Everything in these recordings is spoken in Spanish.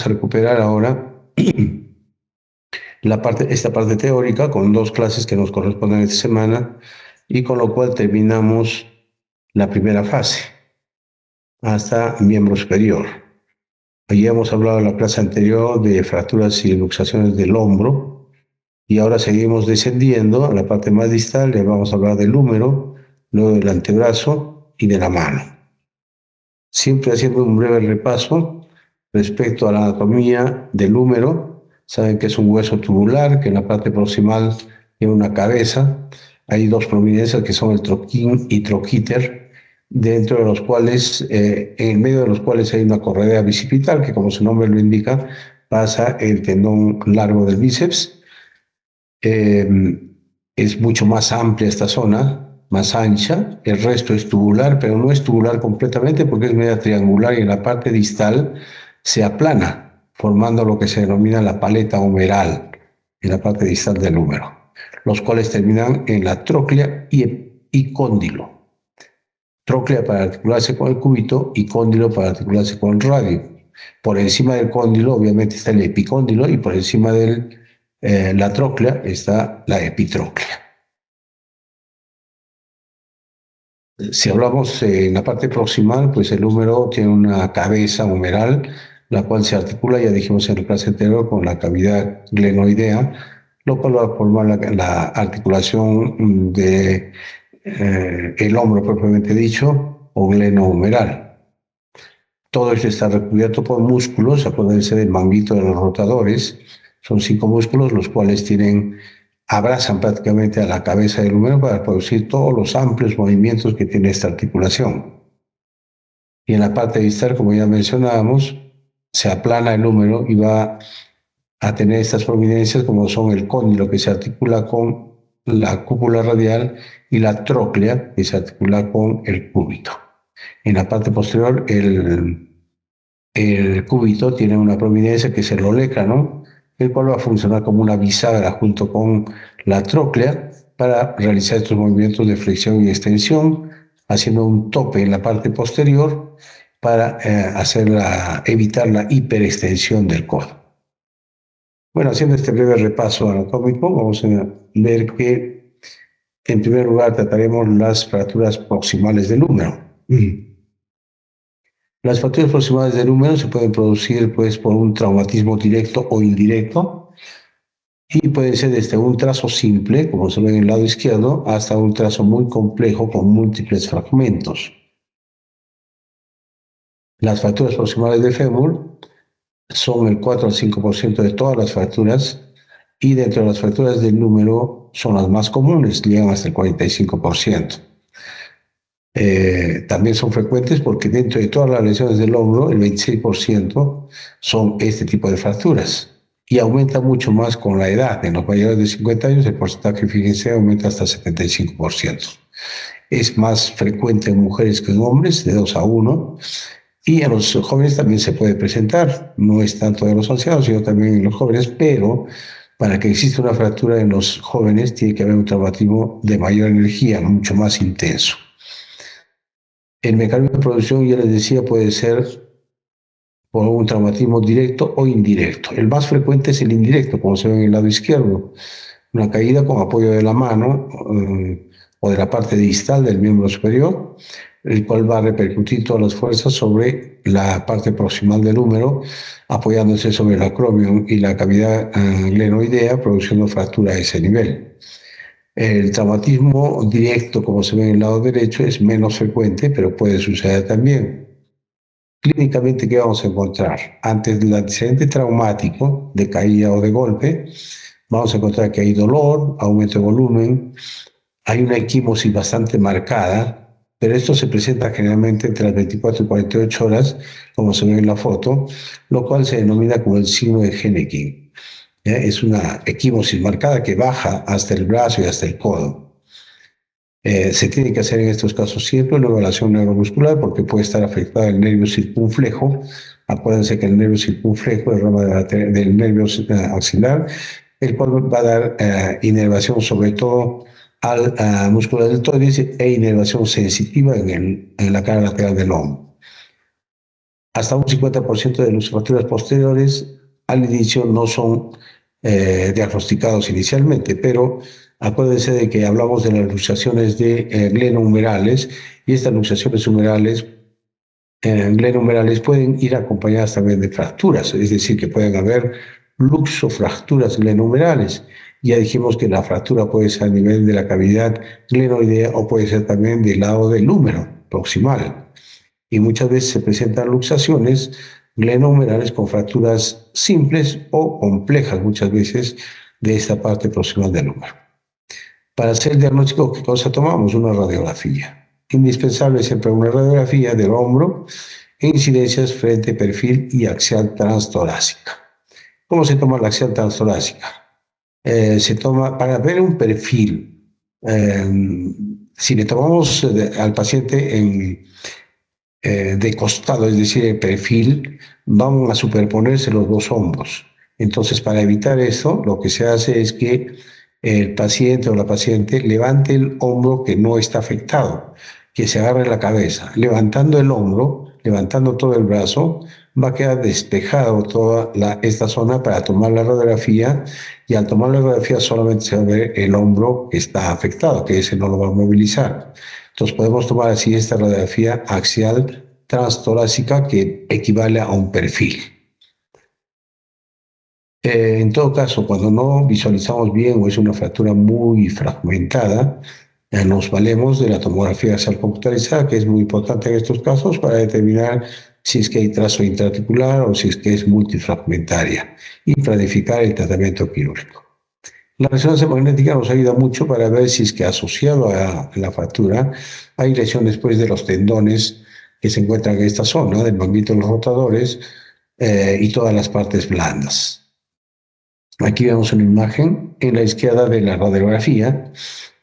vamos a recuperar ahora esta parte teórica con 2 clases que nos corresponden esta semana y con lo cual terminamos la primera fase hasta miembro superior. Allí hemos hablado en la clase anterior de fracturas y luxaciones del hombro y ahora seguimos descendiendo a la parte más distal. Le vamos a hablar del húmero, luego del antebrazo y de la mano. Siempre haciendo un breve repaso respecto a la anatomía del húmero. Saben que es un hueso tubular que en la parte proximal tiene una cabeza. Hay 2 prominencias que son el troquín y troquíter, dentro de los cuales, en el medio de los cuales hay una correa bicipital que, como su nombre lo indica, pasa el tendón largo del bíceps. Es mucho más amplia esta zona, más ancha. El resto es tubular, pero no es tubular completamente porque es media triangular y en la parte distal se aplana, formando lo que se denomina la paleta humeral en la parte distal del húmero, los cuales terminan en la tróclea y cóndilo. Tróclea para articularse con el cúbito y cóndilo para articularse con el radio. Por encima del cóndilo, obviamente, está el epicóndilo y por encima de la tróclea está la epitróclea. Si hablamos en la parte proximal, pues el húmero tiene una cabeza humeral, la cual se articula, ya dijimos en la clase anterior, con la cavidad glenoidea, lo cual va a formar la articulación de el hombro propiamente dicho, o glenohumeral. Todo esto está recubierto por músculos, acuérdense del manguito de los rotadores. Son 5 músculos, los cuales abrazan prácticamente a la cabeza del húmero para producir todos los amplios movimientos que tiene esta articulación. Y en la parte distal, como ya mencionábamos, se aplana el húmero y va a tener estas prominencias como son el cóndilo, que se articula con la cúpula radial, y la tróclea, que se articula con el cúbito. En la parte posterior, el cúbito tiene una prominencia que es el olecrano, el cual va a funcionar como una bisagra junto con la tróclea para realizar estos movimientos de flexión y extensión, haciendo un tope en la parte posterior para evitar la hiperextensión del codo. Bueno, haciendo este breve repaso anatómico, vamos a ver que en primer lugar trataremos las fracturas proximales del húmero. Las fracturas proximales del húmero se pueden producir pues, por un traumatismo directo o indirecto y puede ser desde un trazo simple, como se ve en el lado izquierdo, hasta un trazo muy complejo con múltiples fragmentos. Las fracturas proximales del fémur son el 4 al 5% de todas las fracturas y dentro de las fracturas del húmero son las más comunes, llegan hasta el 45%. También son frecuentes porque dentro de todas las lesiones del hombro, el 26% son este tipo de fracturas. Y aumenta mucho más con la edad. En los mayores de 50 años el porcentaje, fíjense, aumenta hasta el 75%. Es más frecuente en mujeres que en hombres, de 2 a 1. Y a los jóvenes también se puede presentar. No es tanto de los ancianos, sino también en los jóvenes, pero para que exista una fractura en los jóvenes tiene que haber un traumatismo de mayor energía, mucho más intenso. El mecanismo de producción, ya les decía, puede ser por un traumatismo directo o indirecto. El más frecuente es el indirecto, como se ve en el lado izquierdo. Una caída con apoyo de la mano o de la parte distal del miembro superior, el cual va a repercutir todas las fuerzas sobre la parte proximal del húmero, apoyándose sobre el acromion y la cavidad glenoidea, produciendo fractura a ese nivel. El traumatismo directo, como se ve en el lado derecho, es menos frecuente, pero puede suceder también. Clínicamente, ¿qué vamos a encontrar? Ante el antecedente traumático de caída o de golpe, vamos a encontrar que hay dolor, aumento de volumen, hay una equimosis bastante marcada, pero esto se presenta generalmente entre las 24 y 48 horas, como se ve en la foto, lo cual se denomina como el signo de Henneking. Es una equimosis marcada que baja hasta el brazo y hasta el codo. Se tiene que hacer en estos casos siempre una evaluación neuromuscular porque puede estar afectada el nervio circunflejo. Acuérdense que el nervio circunflejo es rama del nervio axilar, el cual va a dar inervación sobre todo al músculo deltoides e inervación sensitiva en la cara lateral del hombro. hasta un 50% de las fracturas posteriores al inicio no son diagnosticados inicialmente, pero acuérdense de que hablamos de las luxaciones de glenohumerales y estas luxaciones humerales glenohumerales pueden ir acompañadas también de fracturas, es decir, que pueden haber luxofracturas glenohumerales. Ya dijimos que la fractura puede ser a nivel de la cavidad glenoidea o puede ser también del lado del húmero proximal. Y muchas veces se presentan luxaciones glenohumerales con fracturas simples o complejas, muchas veces, de esta parte proximal del húmero. Para hacer el diagnóstico, ¿qué cosa tomamos? Una radiografía. Indispensable siempre una radiografía del hombro e incidencias frente, perfil y axial transtorácica. ¿Cómo se toma la axial transtorácica? Se toma para ver un perfil. Si le tomamos al paciente de costado, es decir, el perfil, van a superponerse los dos hombros. Entonces, para evitar eso, lo que se hace es que el paciente o la paciente levante el hombro que no está afectado, que se agarre la cabeza. Levantando el hombro, levantando todo el brazo, va a quedar despejado toda esta zona para tomar la radiografía, y al tomar la radiografía solamente se va a ver el hombro que está afectado, que ese no lo va a movilizar. Entonces podemos tomar así esta radiografía axial transtorácica que equivale a un perfil. En todo caso, cuando no visualizamos bien o es una fractura muy fragmentada, nos valemos de la tomografía axial computarizada, que es muy importante en estos casos para determinar si es que hay trazo intraarticular o si es que es multifragmentaria y planificar el tratamiento quirúrgico. La resonancia magnética nos ayuda mucho para ver si es que asociado a la fractura hay lesiones pues, de los tendones que se encuentran en esta zona, del manguito de los rotadores y todas las partes blandas. Aquí vemos una imagen en la izquierda de la radiografía,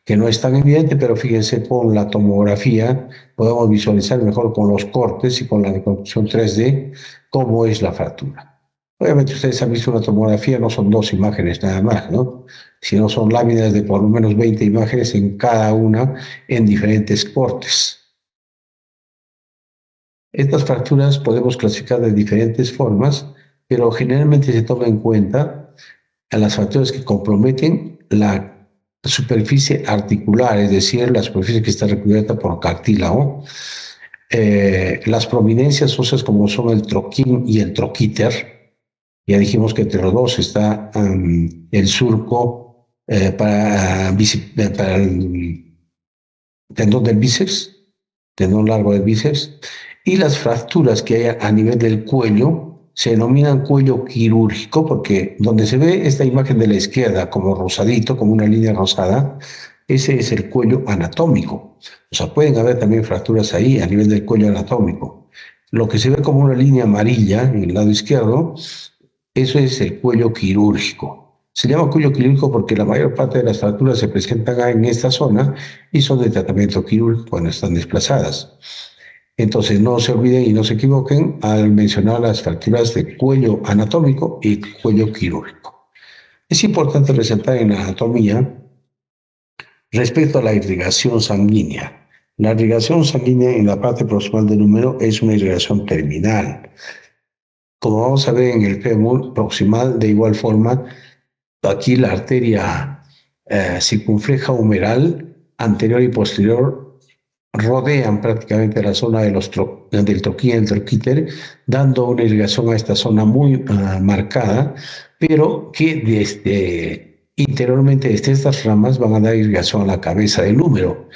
que no es tan evidente, pero fíjense, con la tomografía podemos visualizar mejor con los cortes y con la reconstrucción 3D cómo es la fractura. Obviamente ustedes han visto una tomografía, no son dos imágenes nada más, ¿no? Sino son láminas de por lo menos 20 imágenes en cada una en diferentes cortes. Estas fracturas podemos clasificar de diferentes formas, pero generalmente se toma en cuenta a las fracturas que comprometen la superficie articular, es decir, la superficie que está recubierta por cartílago, las prominencias óseas como son el troquín y el troquíter. Ya dijimos que entre los dos está el surco para el tendón del bíceps, tendón largo del bíceps, y las fracturas que hay a nivel del cuello se denominan cuello quirúrgico porque donde se ve esta imagen de la izquierda como rosadito, como una línea rosada, ese es el cuello anatómico. O sea, pueden haber también fracturas ahí a nivel del cuello anatómico. Lo que se ve como una línea amarilla en el lado izquierdo, eso es el cuello quirúrgico. Se llama cuello quirúrgico porque la mayor parte de las fracturas se presentan en esta zona y son de tratamiento quirúrgico cuando están desplazadas. Entonces no se olviden y no se equivoquen al mencionar las fracturas de cuello anatómico y cuello quirúrgico. Es importante resaltar en la anatomía respecto a la irrigación sanguínea. La irrigación sanguínea en la parte proximal del húmero es una irrigación terminal. Como vamos a ver en el fémur proximal, de igual forma, aquí la arteria circunfleja humeral anterior y posterior rodean prácticamente la zona del troquín y el troquíter, dando una irrigación a esta zona muy marcada, pero que interiormente desde estas ramas van a dar irrigación a la cabeza del húmero,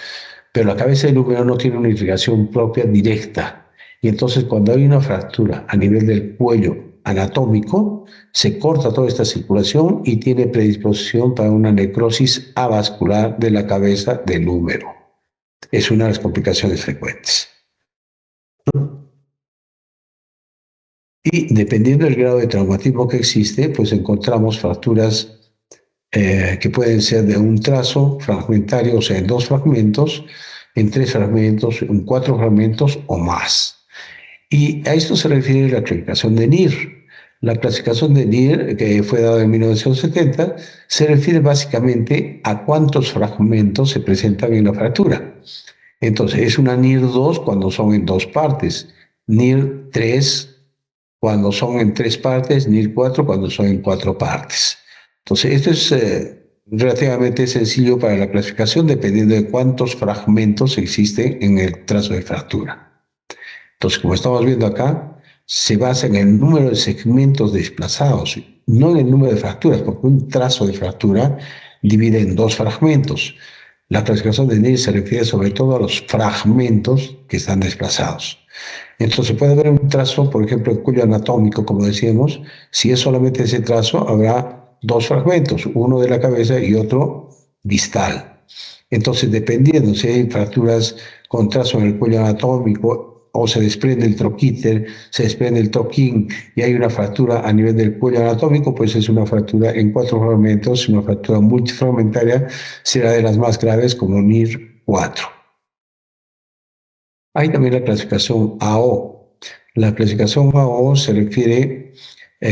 pero la cabeza del húmero no tiene una irrigación propia directa. Y entonces cuando hay una fractura a nivel del cuello anatómico, se corta toda esta circulación y tiene predisposición para una necrosis avascular de la cabeza del húmero. Es una de las complicaciones frecuentes. Y dependiendo del grado de traumatismo que existe, pues encontramos fracturas que pueden ser de un trazo fragmentario, o sea, en dos fragmentos, en tres fragmentos, en cuatro fragmentos o más. Y a esto se refiere la clasificación de NIR. La clasificación de NIR, que fue dada en 1970, se refiere básicamente a cuántos fragmentos se presentan en la fractura. Entonces, es una NIR 2 cuando son en dos partes. NIR 3 cuando son en 3 partes, NIR 4 cuando son en 4 partes. Entonces, esto es relativamente sencillo para la clasificación dependiendo de cuántos fragmentos existen en el trazo de fractura. Entonces, como estamos viendo acá, se basa en el número de segmentos desplazados, no en el número de fracturas, porque un trazo de fractura divide en 2 fragmentos. La clasificación de NIR se refiere sobre todo a los fragmentos que están desplazados. Entonces puede haber un trazo, por ejemplo, el cuello anatómico, como decíamos. Si es solamente ese trazo, habrá 2 fragmentos, uno de la cabeza y otro distal. Entonces, dependiendo si hay fracturas con trazo en el cuello anatómico o se desprende el troquíter, se desprende el troquín y hay una fractura a nivel del cuello anatómico, pues es una fractura en 4 fragmentos. Una fractura multifragmentaria será de las más graves como NIR 4. Hay también la clasificación AO. La clasificación AO se refiere,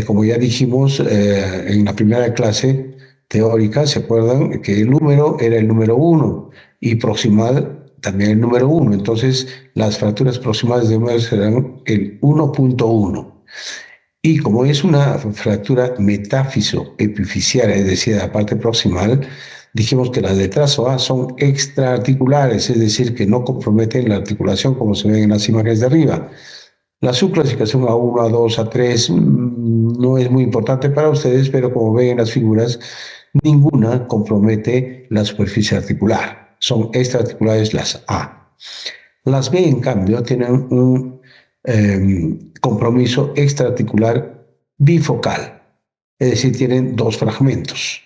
como ya dijimos en la primera clase teórica, ¿se acuerdan? Que el número era el número 1 y proximal también el número 1. Entonces, las fracturas proximales de número serán el 1.1. Y como es una fractura metáfiso-epifisial, es decir, la parte proximal, dijimos que las de trazo A son extraarticulares, es decir, que no comprometen la articulación como se ven en las imágenes de arriba. La subclasificación A1, A2, A3 no es muy importante para ustedes, pero como ven en las figuras, ninguna compromete la superficie articular. Son extraarticulares las A. Las B, en cambio, tienen un compromiso extraarticular bifocal, es decir, tienen 2 fragmentos,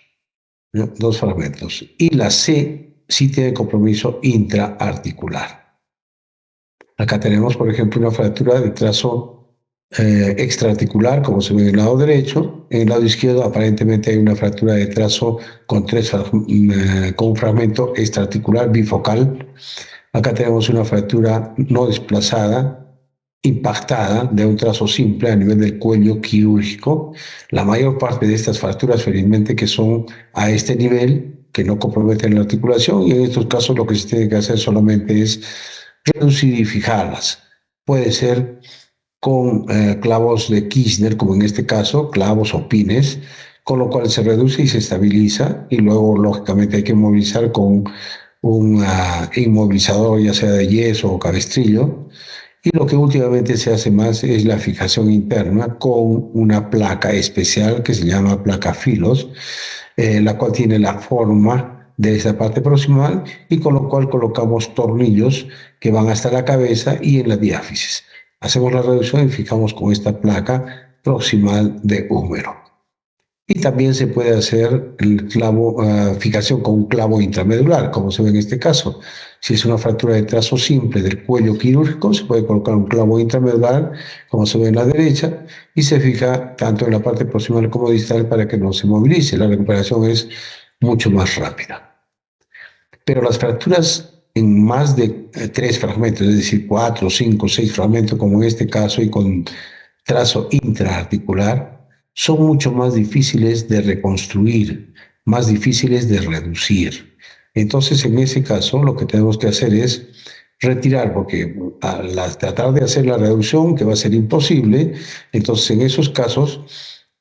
¿no? 2 fragmentos. Y la C sí tiene compromiso intraarticular. Acá tenemos, por ejemplo, una fractura de trazo extraarticular, como se ve en el lado derecho. En el lado izquierdo, aparentemente, hay una fractura de trazo con un fragmento extraarticular bifocal. Acá tenemos una fractura no desplazada, impactada, de un trazo simple a nivel del cuello quirúrgico. La mayor parte de estas fracturas, felizmente, que son a este nivel, que no comprometen la articulación, y en estos casos lo que se tiene que hacer solamente es reducir y fijarlas. Puede ser con clavos de Kirchner, como en este caso, clavos o pines, con lo cual se reduce y se estabiliza, y luego, lógicamente, hay que movilizar con un inmovilizador, ya sea de yeso o cabestrillo. Y lo que últimamente se hace más es la fijación interna con una placa especial que se llama placa Filos, la cual tiene la forma de esta parte proximal y con lo cual colocamos tornillos que van hasta la cabeza y en la diáfisis. Hacemos la reducción y fijamos con esta placa proximal de húmero. Y también se puede hacer el clavo, fijación con un clavo intramedular, como se ve en este caso. Si es una fractura de trazo simple del cuello quirúrgico, se puede colocar un clavo intramedular, como se ve en la derecha, y se fija tanto en la parte proximal como distal para que no se movilice. La recuperación es mucho más rápida. Pero las fracturas en más de 3 fragmentos, es decir, 4, 5, 6 fragmentos, como en este caso, y con trazo intraarticular, son mucho más difíciles de reconstruir, más difíciles de reducir. Entonces, en ese caso, lo que tenemos que hacer es retirar, porque al tratar de hacer la reducción, que va a ser imposible, entonces en esos casos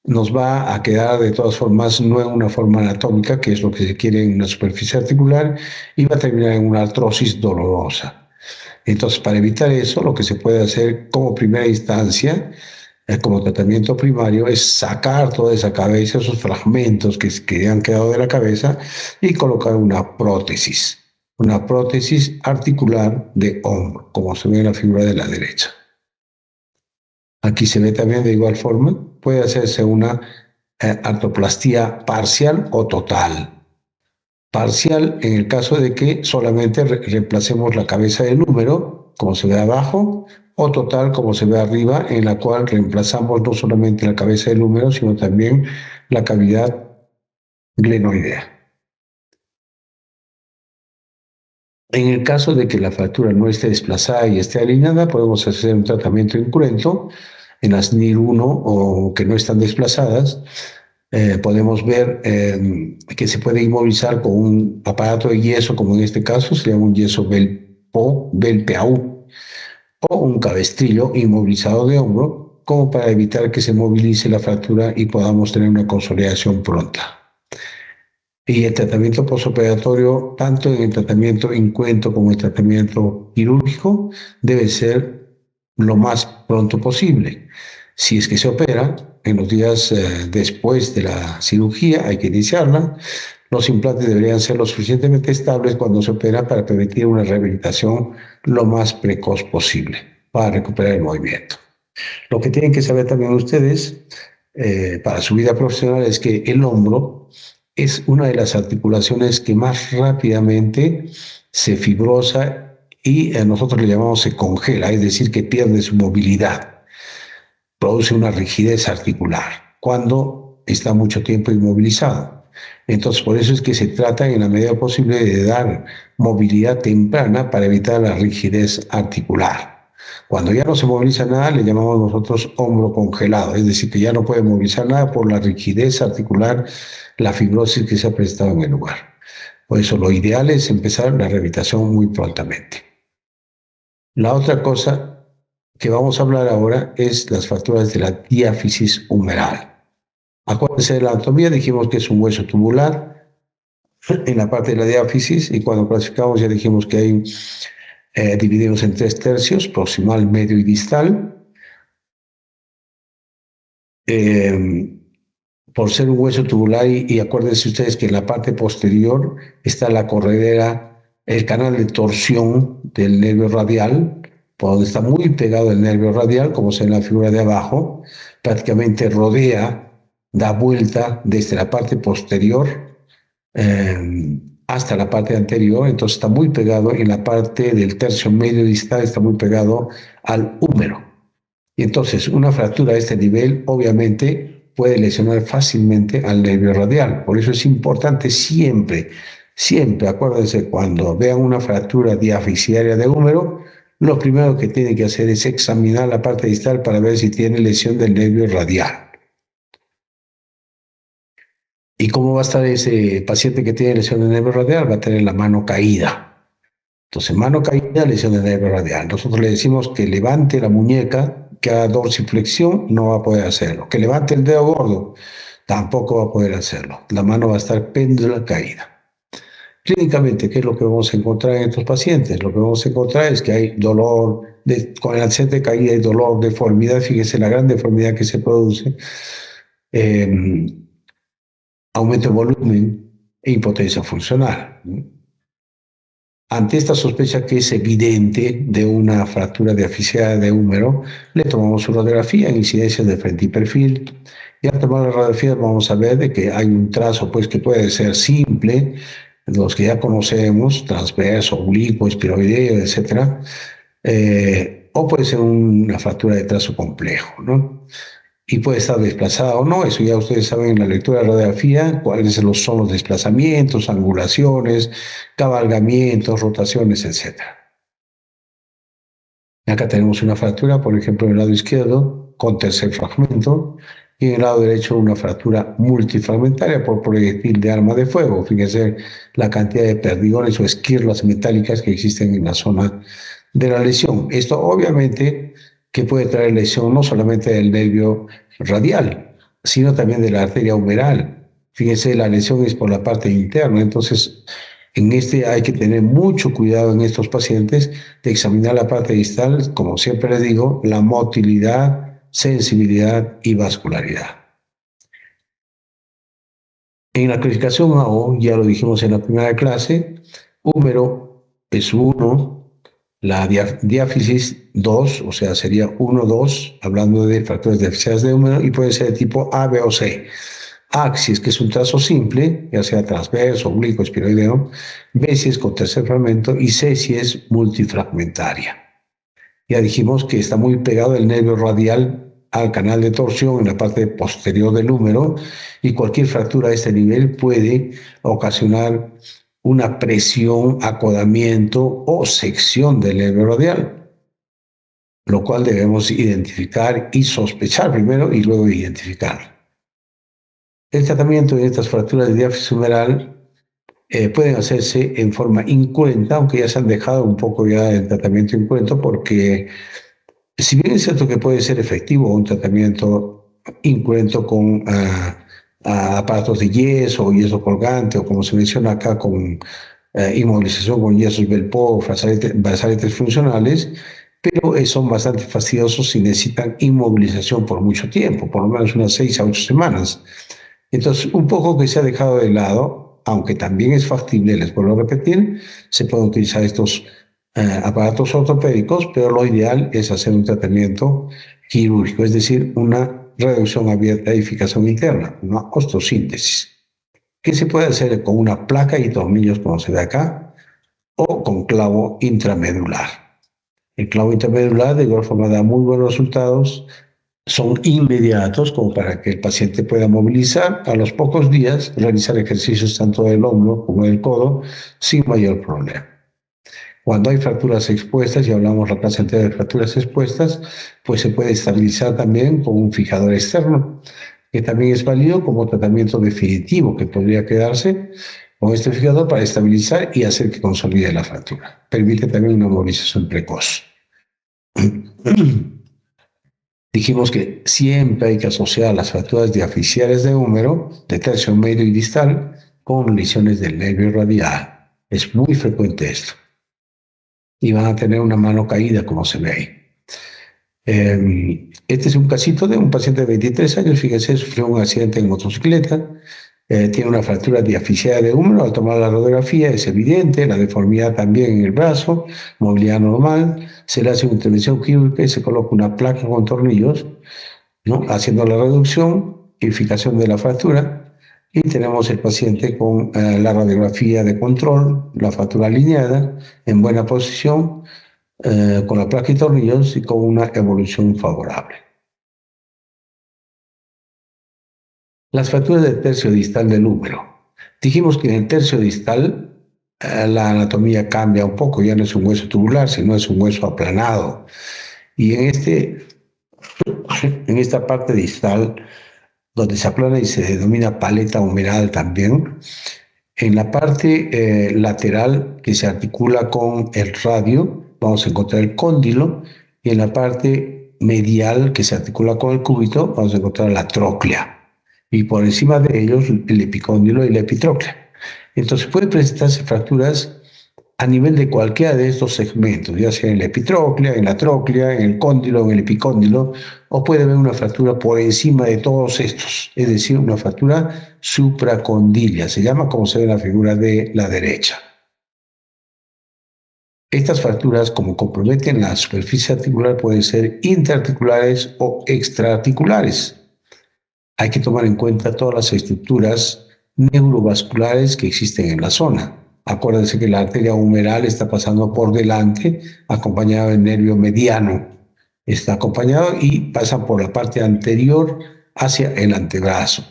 nos va a quedar de todas formas no en una forma anatómica, que es lo que se quiere en una superficie articular, y va a terminar en una artrosis dolorosa. Entonces, para evitar eso, lo que se puede hacer como primera instancia, como tratamiento primario, es sacar toda esa cabeza, esos fragmentos que han quedado de la cabeza, y colocar una prótesis articular de hombro, como se ve en la figura de la derecha. Aquí se ve también de igual forma, puede hacerse una artroplastía parcial o total. Parcial en el caso de que solamente reemplacemos la cabeza del húmero, como se ve abajo, o total, como se ve arriba, en la cual reemplazamos no solamente la cabeza del húmero, sino también la cavidad glenoidea. En el caso de que la fractura no esté desplazada y esté alineada, podemos hacer un tratamiento incruento en las NIR 1 o que no están desplazadas. Podemos ver que se puede inmovilizar con un aparato de yeso, como en este caso, se llama un yeso Belpau, o un cabestrillo inmovilizado de hombro, como para evitar que se movilice la fractura y podamos tener una consolidación pronta. Y el tratamiento postoperatorio, tanto en el tratamiento in cuento como el tratamiento quirúrgico, debe ser lo más pronto posible. Si es que se opera, en los días después de la cirugía hay que iniciarla. Los implantes deberían ser lo suficientemente estables cuando se opera para permitir una rehabilitación lo más precoz posible para recuperar el movimiento. Lo que tienen que saber también ustedes para su vida profesional es que el hombro es una de las articulaciones que más rápidamente se fibrosa y nosotros le llamamos se congela, es decir, que pierde su movilidad, produce una rigidez articular cuando está mucho tiempo inmovilizado. Entonces, por eso es que se trata en la medida posible de dar movilidad temprana para evitar la rigidez articular. Cuando ya no se moviliza nada, le llamamos nosotros hombro congelado, es decir, que ya no puede movilizar nada por la rigidez articular, la fibrosis que se ha presentado en el lugar. Por eso lo ideal es empezar la rehabilitación muy prontamente. La otra cosa que vamos a hablar ahora es las fracturas de la diáfisis humeral. Acuérdense de la anatomía, dijimos que es un hueso tubular en la parte de la diáfisis y cuando clasificamos ya dijimos que hay divididos en 3 tercios, proximal, medio y distal. Por ser un hueso tubular y acuérdense ustedes que en la parte posterior está la corredera, el canal de torsión del nervio radial, por donde está muy pegado el nervio radial, como se ve en la figura de abajo, prácticamente rodea, da vuelta desde la parte posterior hasta la parte anterior, entonces está muy pegado en la parte del tercio medio distal, está muy pegado al húmero. Y entonces una fractura de este nivel obviamente puede lesionar fácilmente al nervio radial. Por eso es importante siempre, siempre, acuérdense, cuando vean una fractura diafisiaria de húmero, lo primero que tienen que hacer es examinar la parte distal para ver si tiene lesión del nervio radial. ¿Y cómo va a estar ese paciente que tiene lesión del nervio radial? Va a tener la mano caída. Entonces, mano caída, lesión del nervio radial. Nosotros le decimos que levante la muñeca, que haga dorsiflexión, no va a poder hacerlo. Que levante el dedo gordo, tampoco va a poder hacerlo. La mano va a estar péndula caída. Clínicamente, ¿qué es lo que vamos a encontrar en estos pacientes? Lo que vamos a encontrar es que hay dolor, con el accidente de caída hay dolor, deformidad, fíjense la gran deformidad que se produce, aumento de volumen e impotencia funcional. Ante esta sospecha que es evidente de una fractura diafisiaria de húmero, le tomamos su radiografía en incidencias de frente y perfil. Y al tomar la radiografía vamos a ver de que hay un trazo pues, que puede ser simple, los que ya conocemos, transverso, oblicuo, espiroideo, etc. O puede ser una fractura de trazo complejo, ¿no? Y puede estar desplazada o no, eso ya ustedes saben en la lectura de la radiografía, cuáles son los desplazamientos, angulaciones, cabalgamientos, rotaciones, etc. Acá tenemos una fractura, por ejemplo, en el lado izquierdo, con tercer fragmento, y en el lado derecho una fractura multifragmentaria por proyectil de arma de fuego. Fíjense la cantidad de perdigones o esquirlas metálicas que existen en la zona de la lesión. Esto obviamente que puede traer lesión no solamente del nervio radial, sino también de la arteria humeral. Fíjense, la lesión es por la parte interna, entonces en este hay que tener mucho cuidado en estos pacientes de examinar la parte distal, como siempre les digo, la motilidad, sensibilidad y vascularidad. En la clasificación AO, ya lo dijimos en la primera clase, húmero es 1, la diáfisis 2, o sea, sería 1, 2, hablando de fracturas diafisarias de húmero, y puede ser de tipo A, B o C. Axis, que es un trazo simple, ya sea transverso, oblicuo, espiroideo, B si es con tercer fragmento y C si es multifragmentaria. Ya dijimos que está muy pegado el nervio radial al canal de torsión en la parte posterior del húmero y cualquier fractura de este nivel puede ocasionar una presión, acodamiento o sección del nervio radial, lo cual debemos identificar y sospechar primero y luego identificar. El tratamiento de estas fracturas de diáfisis humeral pueden hacerse en forma incruenta, aunque ya se han dejado un poco ya el tratamiento incruento, porque si bien es cierto que puede ser efectivo un tratamiento incruento con aparatos de yeso o yeso colgante, o como se menciona acá, con inmovilización con yesos Belpo, brazaletes funcionales, pero son bastante fastidiosos si necesitan inmovilización por mucho tiempo, por lo menos unas 6 a 8 semanas. Entonces, un poco que se ha dejado de lado, aunque también es factible, les vuelvo a repetir, se pueden utilizar estos aparatos ortopédicos, pero lo ideal es hacer un tratamiento quirúrgico, es decir, una reducción abierta de edificación interna, una osteosíntesis, que se puede hacer con una placa y tornillos, como se ve acá, o con clavo intramedular. El clavo intramedular de igual forma da muy buenos resultados, son inmediatos como para que el paciente pueda movilizar a los pocos días, realizar ejercicios tanto del hombro como del codo sin mayor problema. Cuando hay fracturas expuestas, y hablamos la clase entera de fracturas expuestas, pues se puede estabilizar también con un fijador externo, que también es válido como tratamiento definitivo, que podría quedarse con este fijador para estabilizar y hacer que consolide la fractura. Permite también una movilización precoz. Dijimos que siempre hay que asociar las fracturas diaficiales de húmero, de tercio medio y distal, con lesiones del nervio radial. Es muy frecuente esto. Y van a tener una mano caída, como se ve ahí. Este es un casito de un paciente de 23 años, fíjense, sufrió un accidente en motocicleta, tiene una fractura diaficial de húmero. Al tomar la radiografía es evidente, la deformidad también en el brazo, movilidad normal, se le hace una intervención quirúrgica y se coloca una placa con tornillos, ¿no? Haciendo la reducción y fijación de la fractura. Y tenemos el paciente con la radiografía de control, la fractura alineada, en buena posición, con la placa y tornillos y con una evolución favorable. Las fracturas del tercio distal del húmero. Dijimos que en el tercio distal la anatomía cambia un poco, ya no es un hueso tubular, sino es un hueso aplanado. Y en esta parte distal, donde se aplana y se denomina paleta humeral también, en la parte lateral que se articula con el radio, vamos a encontrar el cóndilo, y en la parte medial que se articula con el cúbito, vamos a encontrar la tróclea. Y por encima de ellos, el epicóndilo y la epitróclea. Entonces pueden presentarse fracturas a nivel de cualquiera de estos segmentos, ya sea en la epitróclea, en la tróclea, en el cóndilo, en el epicóndilo, o puede haber una fractura por encima de todos estos, es decir, una fractura supracondilia, se llama como se ve en la figura de la derecha. Estas fracturas, como comprometen la superficie articular, pueden ser interarticulares o extraarticulares. Hay que tomar en cuenta todas las estructuras neurovasculares que existen en la zona. Acuérdense que la arteria humeral está pasando por delante, acompañado del nervio mediano. Está acompañado y pasa por la parte anterior hacia el antebrazo.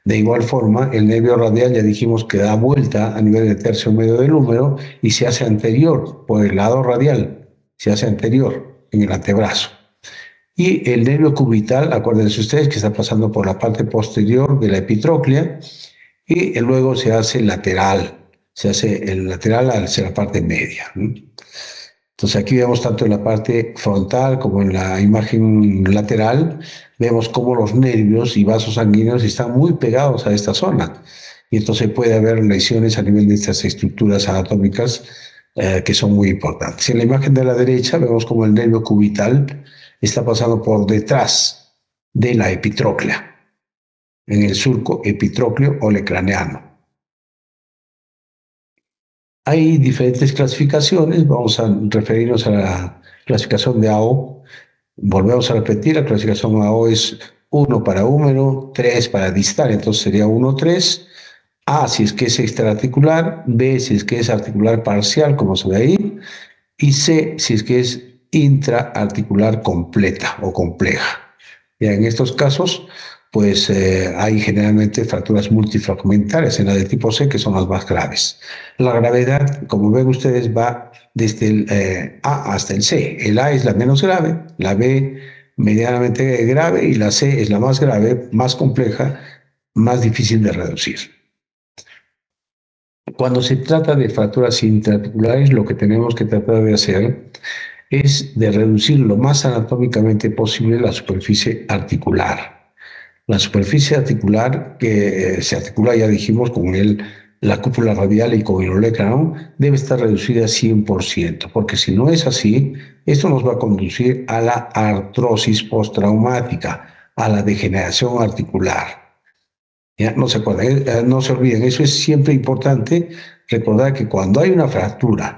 De igual forma, el nervio radial ya dijimos que da vuelta a nivel del tercio medio del húmero y se hace anterior por el lado radial, se hace anterior en el antebrazo. Y el nervio cubital, acuérdense ustedes que está pasando por la parte posterior de la epitróclea y luego se hace lateral, se hace el lateral hacia la parte media, ¿no? Entonces aquí vemos tanto en la parte frontal como en la imagen lateral, vemos cómo los nervios y vasos sanguíneos están muy pegados a esta zona. Y entonces puede haber lesiones a nivel de estas estructuras anatómicas que son muy importantes. En la imagen de la derecha vemos cómo el nervio cubital está pasando por detrás de la epitróclea, en el surco epitrócleo olecraneano. Hay diferentes clasificaciones, vamos a referirnos a la clasificación de AO. Volvemos a repetir, la clasificación AO es 1 para húmero, 3 para distal, entonces sería 1, 3. A si es que es extraarticular, B si es que es articular parcial, como se ve ahí, y C si es que es intraarticular completa o compleja. Ya en estos casos, pues hay generalmente fracturas multifragmentarias en la de tipo C, que son las más graves. La gravedad, como ven ustedes, va desde el A hasta el C. El A es la menos grave, la B medianamente grave y la C es la más grave, más compleja, más difícil de reducir. Cuando se trata de fracturas interarticulares, lo que tenemos que tratar de hacer es de reducir lo más anatómicamente posible la superficie articular. La superficie articular que se articula, ya dijimos, con la cúpula radial y con el olecranon, debe estar reducida a 100%, porque si no es así, esto nos va a conducir a la artrosis postraumática, a la degeneración articular. ¿Ya? No se acuerden, no se olviden, eso es siempre importante recordar que cuando hay una fractura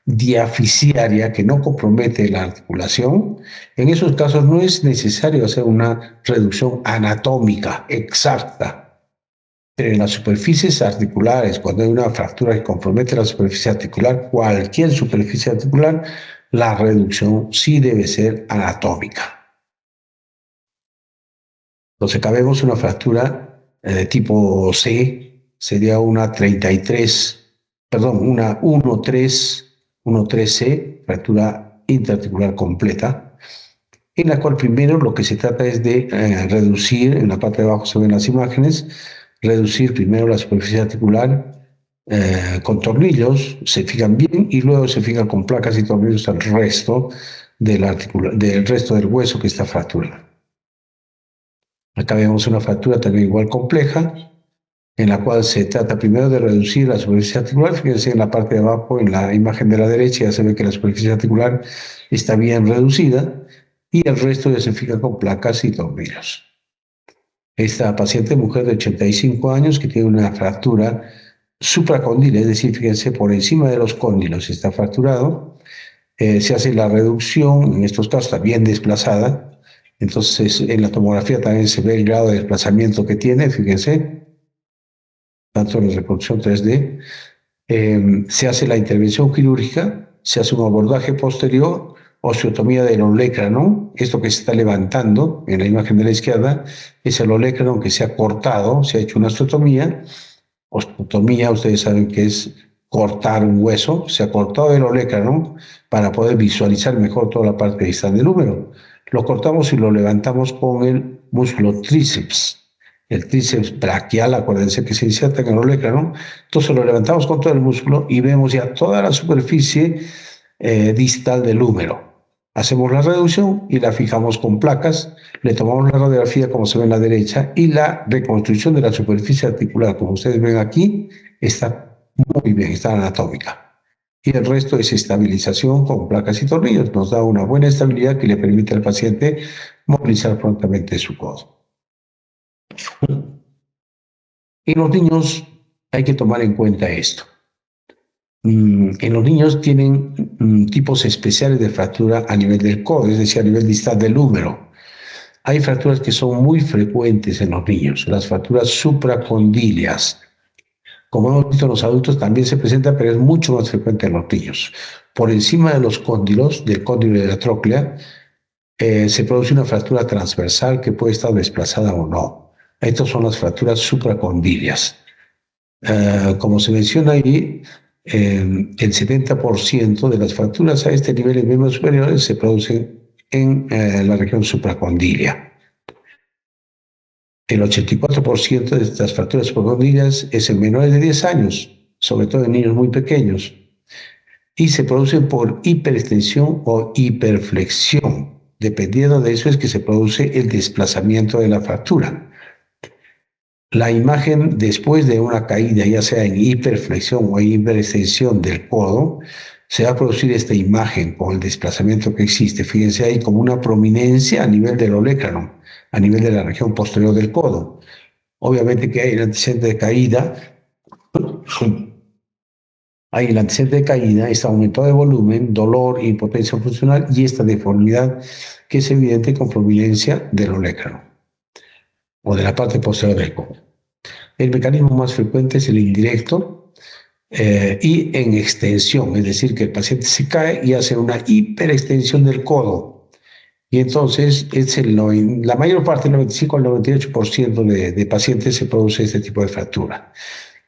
diafisiaria que no compromete la articulación, en esos casos no es necesario hacer una reducción anatómica exacta. Pero en las superficies articulares, cuando hay una fractura que compromete la superficie articular, cualquier superficie articular, la reducción sí debe ser anatómica. Entonces, acá vemos una fractura de tipo C, sería una 33, perdón, una 13C, fractura interarticular completa, en la cual primero lo que se trata es de reducir, en la parte de abajo se ven las imágenes, reducir primero la superficie articular con tornillos, se fijan bien y luego se fijan con placas y tornillos al resto del resto del hueso que está fracturado. Acá vemos una fractura también igual compleja, en la cual se trata primero de reducir la superficie articular. Fíjense en la parte de abajo, en la imagen de la derecha, ya se ve que la superficie articular está bien reducida y el resto ya se fija con placas y tornillos. Esta paciente, mujer de 85 años, que tiene una fractura supracondil, es decir, fíjense, por encima de los cóndilos está fracturado, se hace la reducción, en estos casos está bien desplazada. Entonces, en la tomografía también se ve el grado de desplazamiento que tiene, fíjense, tanto en la reproducción 3D. Se hace la intervención quirúrgica, se hace un abordaje posterior, osteotomía del olecranon. Esto que se está levantando en la imagen de la izquierda es el olecranon que se ha cortado, se ha hecho una osteotomía. Osteotomía, ustedes saben que es cortar un hueso, se ha cortado el olecranon para poder visualizar mejor toda la parte distal del húmero. Lo cortamos y lo levantamos con el músculo tríceps. El tríceps braquial, acuérdense que se inserta en el olecranon. Entonces lo levantamos con todo el músculo y vemos ya toda la superficie distal del húmero. Hacemos la reducción y la fijamos con placas, le tomamos la radiografía como se ve en la derecha y la reconstrucción de la superficie articular, como ustedes ven aquí, está muy bien, está anatómica. Y el resto es estabilización con placas y tornillos. Nos da una buena estabilidad que le permite al paciente movilizar prontamente su codo. En los niños hay que tomar en cuenta esto. En los niños tienen tipos especiales de fractura a nivel del codo, es decir, a nivel distal del húmero. Hay fracturas que son muy frecuentes en los niños, las fracturas supracondíleas. Como hemos visto en los adultos también se presenta, pero es mucho más frecuente en los niños. Por encima de los cóndilos, del cóndilo de la tróclea, se produce una fractura transversal que puede estar desplazada o no. Estas son las fracturas supracondíleas. Como se menciona ahí, el 70% de las fracturas a este nivel en miembros superiores se producen en la región supracondílea. El 84% de estas fracturas supracondíleas es en menores de 10 años, sobre todo en niños muy pequeños, y se producen por hiperextensión o hiperflexión. Dependiendo de eso es que se produce el desplazamiento de la fractura. La imagen después de una caída, ya sea en hiperflexión o hiperextensión del codo, se va a producir esta imagen con el desplazamiento que existe. Fíjense ahí como una prominencia a nivel del olecranon, a nivel de la región posterior del codo. Obviamente que hay el antecedente de caída, este aumento de volumen, dolor, impotencia funcional y esta deformidad que es evidente con prominencia del olecranon o de la parte posterior del codo. El mecanismo más frecuente es el indirecto y en extensión, es decir, que el paciente se cae y hace una hiperextensión del codo. Y entonces la mayor parte, el 95 al 98% de pacientes se produce este tipo de fractura.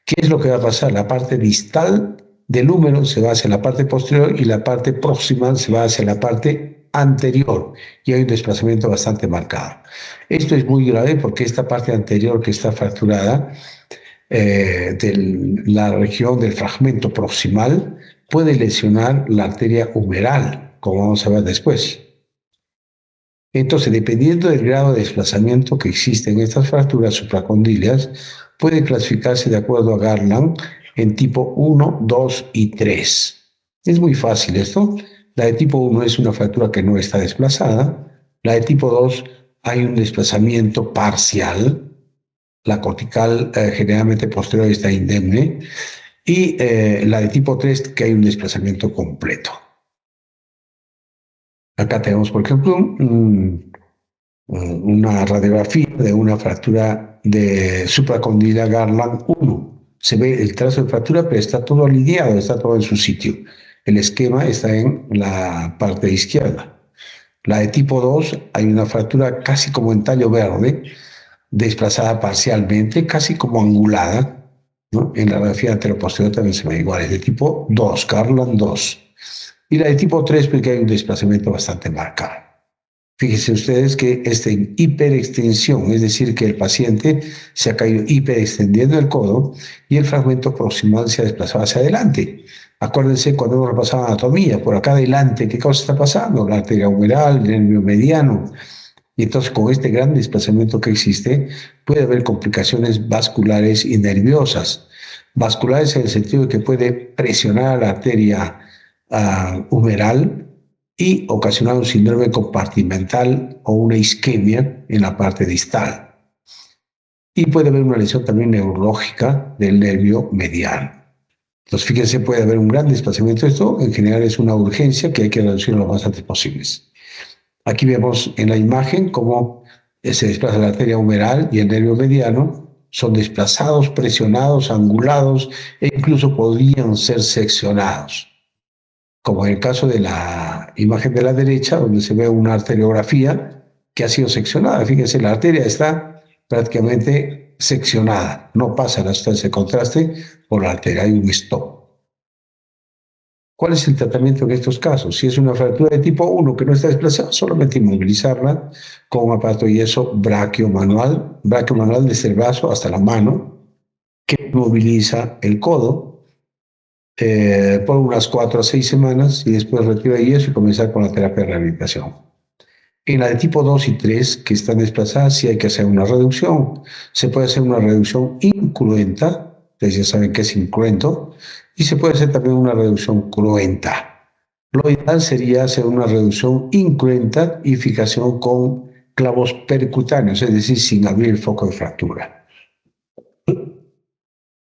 ¿Qué es lo que va a pasar? La parte distal del húmero se va hacia la parte posterior y la parte proximal se va hacia la parte anterior y hay un desplazamiento bastante marcado. Esto es muy grave porque esta parte anterior que está fracturada de la región del fragmento proximal puede lesionar la arteria humeral, como vamos a ver después. Entonces, dependiendo del grado de desplazamiento que existe en estas fracturas supracondilias, puede clasificarse de acuerdo a Garland en tipo 1, 2 y 3. Es muy fácil esto. La de tipo 1 es una fractura que no está desplazada. La de tipo 2 hay un desplazamiento parcial. La cortical generalmente posterior está indemne. Y la de tipo 3 que hay un desplazamiento completo. Acá tenemos, por ejemplo, una radiografía de una fractura de supracondilia Garland 1. Se ve el trazo de fractura, pero está todo alineado, está todo en su sitio. El esquema está en la parte izquierda. La de tipo 2, hay una fractura casi como en tallo verde, desplazada parcialmente, casi como angulada, ¿no? En la radiografía anteroposterior también se ve igual. Es de tipo 2, Garland 2. Y la de tipo 3, porque hay un desplazamiento bastante marcado. Fíjense ustedes que está en hiperextensión, es decir, que el paciente se ha caído hiperextendiendo el codo y el fragmento proximal se ha desplazado hacia adelante. Acuérdense cuando hemos repasado anatomía, por acá adelante, ¿qué cosa está pasando? La arteria humeral, el nervio mediano. Y entonces con este gran desplazamiento que existe, puede haber complicaciones vasculares y nerviosas. Vasculares en el sentido de que puede presionar la arteria humeral y ocasionar un síndrome compartimental o una isquemia en la parte distal. Y puede haber una lesión también neurológica del nervio mediano. Entonces, fíjense, puede haber un gran desplazamiento. Esto en general es una urgencia que hay que reducir lo más antes posible. Aquí vemos en la imagen cómo se desplaza la arteria humeral y el nervio mediano. Son desplazados, presionados, angulados e incluso podrían ser seccionados. Como en el caso de la imagen de la derecha, donde se ve una arteriografía que ha sido seccionada. Fíjense, la arteria está prácticamente seccionada, no pasa la sustancia de contraste por la arteria, hay un stop. ¿Cuál es el tratamiento en estos casos? Si es una fractura de tipo 1 que no está desplazada, solamente inmovilizarla con un aparato de yeso braquiomanual desde el brazo hasta la mano, que moviliza el codo por unas 4 a 6 semanas y después retira el yeso y comenzar con la terapia de rehabilitación. En la de tipo 2 y 3, que están desplazadas, sí hay que hacer una reducción. Se puede hacer una reducción incruenta, ustedes ya saben que es incruento, y se puede hacer también una reducción cruenta. Lo ideal sería hacer una reducción incruenta y fijación con clavos percutáneos, es decir, sin abrir el foco de fractura.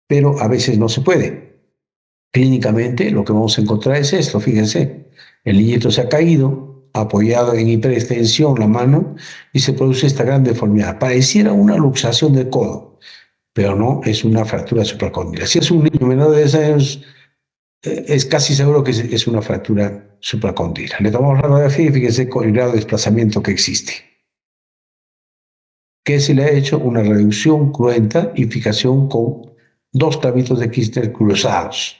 Pero a veces no se puede. Clínicamente lo que vamos a encontrar es esto, fíjense, el niñito se ha caído, apoyado en hiperextensión la mano y se produce esta gran deformidad. Pareciera una luxación del codo, pero no, es una fractura supracondiliar. Si es un niño menor de 10 años, es casi seguro que es una fractura supracondiliar. Le tomamos la radiografía y fíjense con el grado de desplazamiento que existe. ¿Qué se le ha hecho? Una reducción cruenta y fijación con 2 clavitos de Kirchner cruzados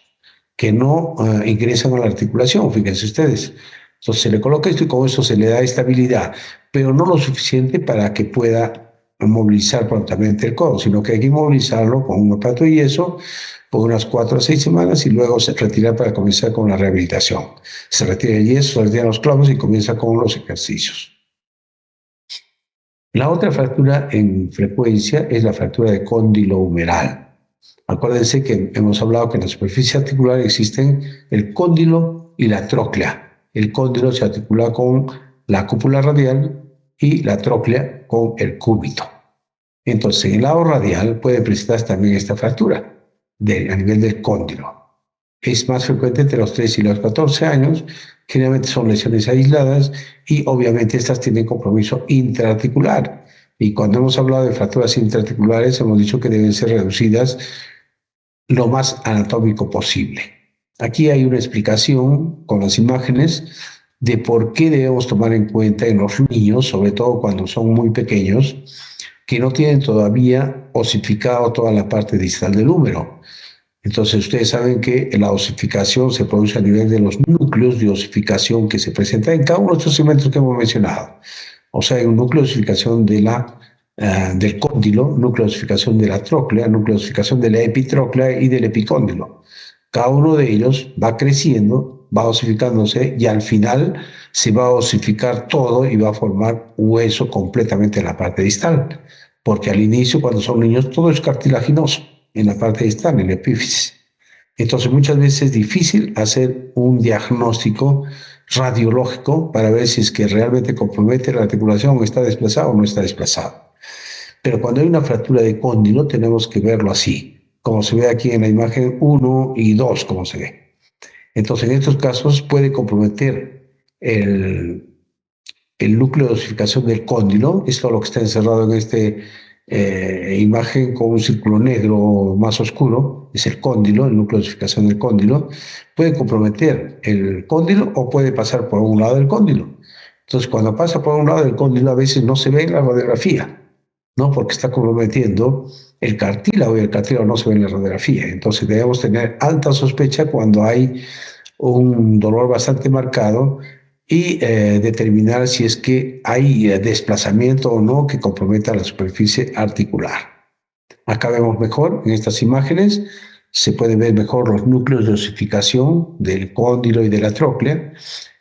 que no ingresan a la articulación, fíjense ustedes. Entonces se le coloca esto y con eso se le da estabilidad, pero no lo suficiente para que pueda movilizar prontamente el codo, sino que hay que movilizarlo con un aparato de yeso por unas 4 a 6 semanas y luego se retira para comenzar con la rehabilitación. Se retira el yeso, se retiran los clavos y comienza con los ejercicios. La otra fractura en frecuencia es la fractura de cóndilo humeral. Acuérdense que hemos hablado que en la superficie articular existen el cóndilo y la tróclea. El cóndilo se articula con la cúpula radial y la tróclea con el cúbito. Entonces, en el lado radial puede presentarse también esta fractura a nivel del cóndilo. Es más frecuente entre los 3 y los 14 años. Generalmente son lesiones aisladas y obviamente estas tienen compromiso intraarticular. Y cuando hemos hablado de fracturas intraarticulares, hemos dicho que deben ser reducidas lo más anatómico posible. Aquí hay una explicación con las imágenes de por qué debemos tomar en cuenta en los niños, sobre todo cuando son muy pequeños, que no tienen todavía osificado toda la parte distal del húmero. Entonces ustedes saben que la osificación se produce a nivel de los núcleos de osificación que se presentan en cada uno de estos segmentos que hemos mencionado. O sea, hay un núcleo de osificación de la del cóndilo, núcleo de osificación de la tróclea, núcleo de osificación de la epitróclea y del epicóndilo. Cada uno de ellos va creciendo, va osificándose y al final se va a osificar todo y va a formar hueso completamente en la parte distal. Porque al inicio, cuando son niños, todo es cartilaginoso en la parte distal, en la epífisis. Entonces, muchas veces es difícil hacer un diagnóstico radiológico para ver si es que realmente compromete la articulación o está desplazado o no está desplazado. Pero cuando hay una fractura de cóndilo, tenemos que verlo así, como se ve aquí en la imagen 1 y 2, como se ve. Entonces, en estos casos puede comprometer el núcleo de osificación del cóndilo, esto es lo que está encerrado en esta imagen con un círculo negro más oscuro, es el cóndilo, el núcleo de osificación del cóndilo, puede comprometer el cóndilo o puede pasar por un lado del cóndilo. Entonces, cuando pasa por un lado del cóndilo, a veces no se ve en la radiografía, ¿no? Porque está comprometiendo el cartílago y el cartílago no se ve en la radiografía. Entonces, debemos tener alta sospecha cuando hay un dolor bastante marcado y determinar si es que hay desplazamiento o no que comprometa la superficie articular. Acá vemos mejor, en estas imágenes, se pueden ver mejor los núcleos de osificación del cóndilo y de la tróclea.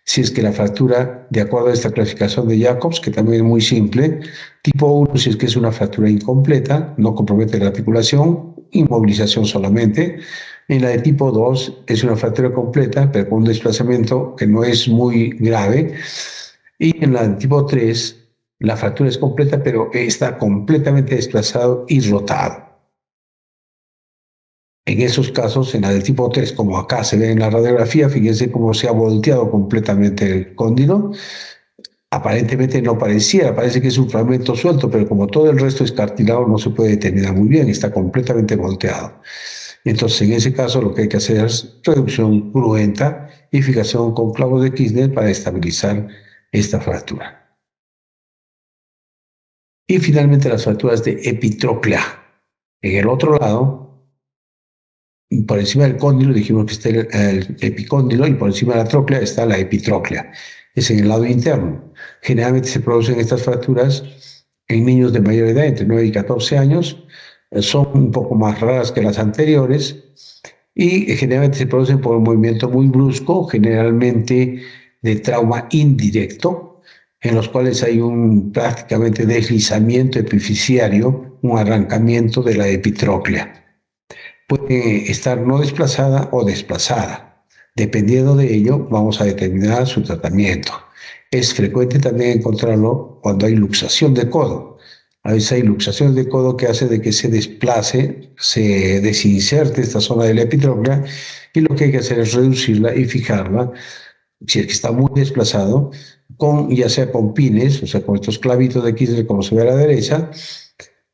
Si es que la fractura, de acuerdo a esta clasificación de Jacobs, que también es muy simple, tipo 1, si es que es una fractura incompleta, no compromete la articulación, inmovilización solamente. En la de tipo 2 es una fractura completa, pero con un desplazamiento que no es muy grave. Y en la de tipo 3, la fractura es completa, pero está completamente desplazado y rotado. En esos casos, en la del tipo 3, como acá se ve en la radiografía, fíjense cómo se ha volteado completamente el cóndilo. Aparentemente no pareciera, parece que es un fragmento suelto, pero como todo el resto es cartílago, no se puede determinar muy bien, está completamente volteado. Entonces, en ese caso, lo que hay que hacer es reducción cruenta y fijación con clavos de Kirchner para estabilizar esta fractura. Y finalmente, las fracturas de epitróclea. En el otro lado, por encima del cóndilo dijimos que está el epicóndilo y por encima de la tróclea está la epitróclea. Es en el lado interno. Generalmente se producen estas fracturas en niños de mayor edad, entre 9 y 14 años. Son un poco más raras que las anteriores y generalmente se producen por un movimiento muy brusco, generalmente de trauma indirecto, en los cuales hay un prácticamente deslizamiento epifisiario, un arrancamiento de la epitróclea. Puede estar no desplazada o desplazada. Dependiendo de ello, vamos a determinar su tratamiento. Es frecuente también encontrarlo cuando hay luxación de codo. A veces hay luxaciones de codo que hace de que se desplace, se desinserte esta zona de la epitróclea y lo que hay que hacer es reducirla y fijarla, si es que está muy desplazado, ya sea con pines, o sea, con estos clavitos de Kirchner como se ve a la derecha,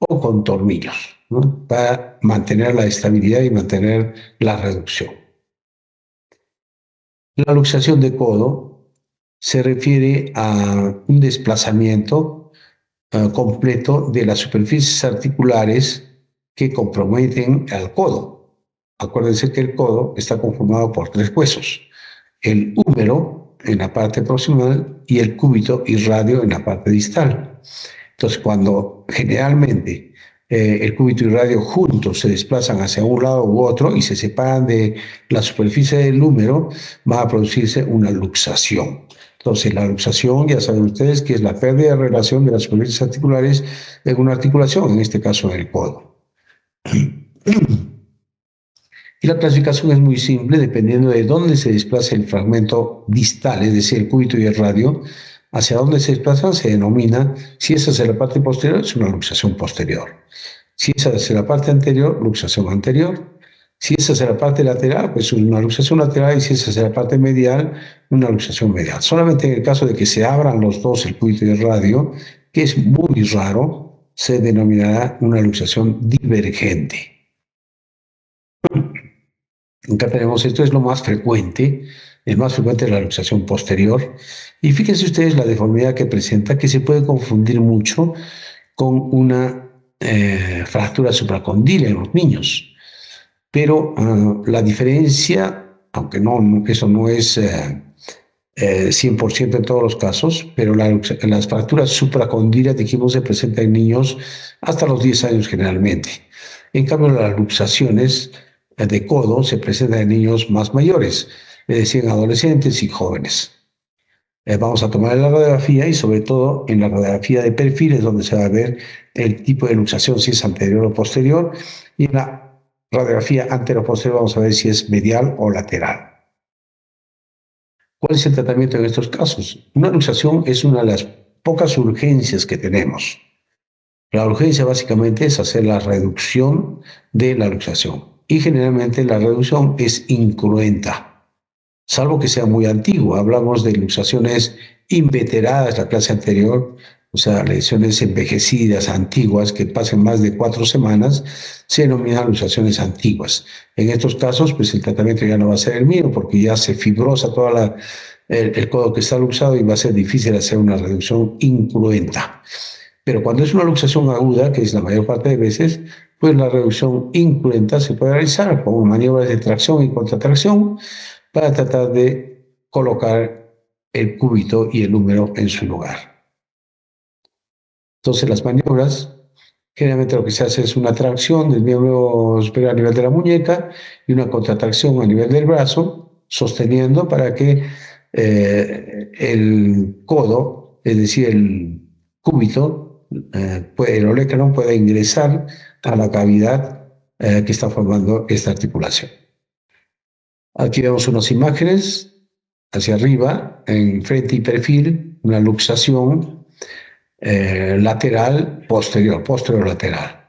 o con tornillos, ¿no? Para mantener la estabilidad y mantener la reducción. La luxación de codo se refiere a un desplazamiento completo de las superficies articulares que comprometen al codo. Acuérdense que el codo está conformado por 3 huesos: el húmero en la parte proximal y el cúbito y radio en la parte distal. Entonces, cuando generalmente el cúbito y radio juntos se desplazan hacia un lado u otro y se separan de la superficie del húmero, va a producirse una luxación. Entonces, la luxación, ya saben ustedes, que es la pérdida de relación de las superficies articulares en una articulación, en este caso en el codo. Y la clasificación es muy simple, dependiendo de dónde se desplaza el fragmento distal, es decir, el cúbito y el radio, hacia dónde se desplazan se denomina, si es hacia la parte posterior, es una luxación posterior. Si es hacia la parte anterior, luxación anterior. Si es hacia la parte lateral, pues una luxación lateral, y si es hacia la parte medial, una luxación medial. Solamente en el caso de que se abran los dos, el cúbito y el radio, que es muy raro, se denominará una luxación divergente. Acá tenemos, esto es lo más frecuente, el más frecuente es la luxación posterior. Y fíjense ustedes la deformidad que presenta, que se puede confundir mucho con una fractura supracondílea en los niños. Pero la diferencia, aunque no, eso no es 100% en todos los casos, pero las fracturas supracondíneas, dijimos, se presentan en niños hasta los 10 años generalmente. En cambio, las luxaciones de codo se presentan en niños más mayores, es decir, en adolescentes y jóvenes. Vamos a tomar la radiografía y sobre todo en la radiografía de perfil es donde se va a ver el tipo de luxación, si es anterior o posterior, y en la radiografía antero-posterior vamos a ver si es medial o lateral. ¿Cuál es el tratamiento en estos casos? Una luxación es una de las pocas urgencias que tenemos. La urgencia básicamente es hacer la reducción de la luxación y generalmente la reducción es incruenta, salvo que sea muy antigua. Hablamos de luxaciones inveteradas, la clase anterior, o sea, lesiones envejecidas, antiguas, que pasen más de 4 semanas, se denominan luxaciones antiguas. En estos casos, pues el tratamiento ya no va a ser el mismo, porque ya se fibrosa toda el codo que está luxado y va a ser difícil hacer una reducción incruenta. Pero cuando es una luxación aguda, que es la mayor parte de veces, pues la reducción incruenta se puede realizar con maniobras de tracción y contratracción para tratar de colocar el cúbito y el húmero en su lugar. Entonces las maniobras, generalmente lo que se hace es una tracción del miembro superior a nivel de la muñeca y una contratracción a nivel del brazo, sosteniendo para que el codo, es decir, el cúbito, el olecranon pueda ingresar a la cavidad que está formando esta articulación. Aquí vemos unas imágenes hacia arriba, en frente y perfil, una luxación lateral, posterior lateral,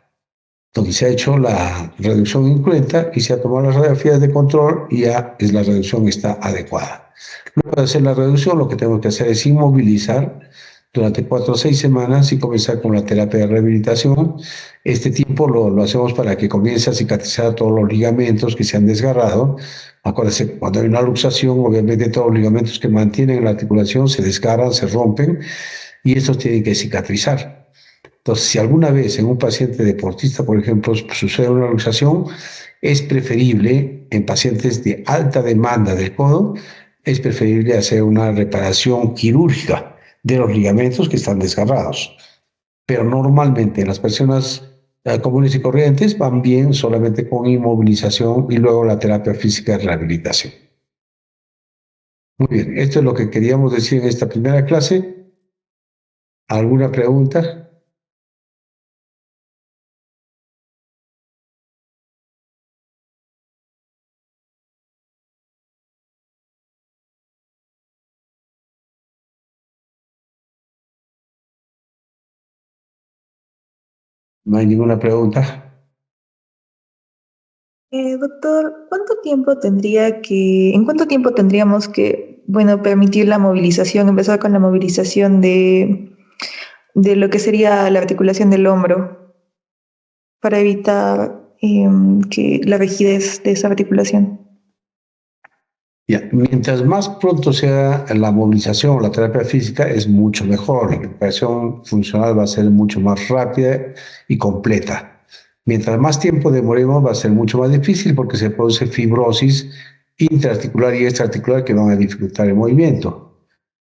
donde se ha hecho la reducción incruenta y se ha tomado las radiografías de control y ya la reducción está adecuada. Luego de hacer la reducción, lo que tenemos que hacer es inmovilizar durante 4 o 6 semanas y comenzar con la terapia de rehabilitación. Este tiempo lo hacemos para que comience a cicatrizar todos los ligamentos que se han desgarrado. Acuérdense, cuando hay una luxación, obviamente todos los ligamentos que mantienen la articulación se desgarran, se rompen y estos tienen que cicatrizar. Entonces, si alguna vez en un paciente deportista, por ejemplo, sucede una luxación, es preferible en pacientes de alta demanda del codo, es preferible hacer una reparación quirúrgica de los ligamentos que están desgarrados. Pero normalmente las personas comunes y corrientes van bien solamente con inmovilización y luego la terapia física de rehabilitación. Muy bien, esto es lo que queríamos decir en esta primera clase. ¿Alguna pregunta? ¿No hay ninguna pregunta? Doctor, ¿en cuánto tiempo tendríamos que, bueno, permitir la movilización, empezar con la movilización de lo que sería la articulación del hombro para evitar que la rigidez de esa articulación? Ya, mientras más pronto sea la movilización o la terapia física, es mucho mejor. La recuperación funcional va a ser mucho más rápida y completa. Mientras más tiempo demoremos, va a ser mucho más difícil porque se produce fibrosis intraarticular y extraarticular que van a dificultar el movimiento.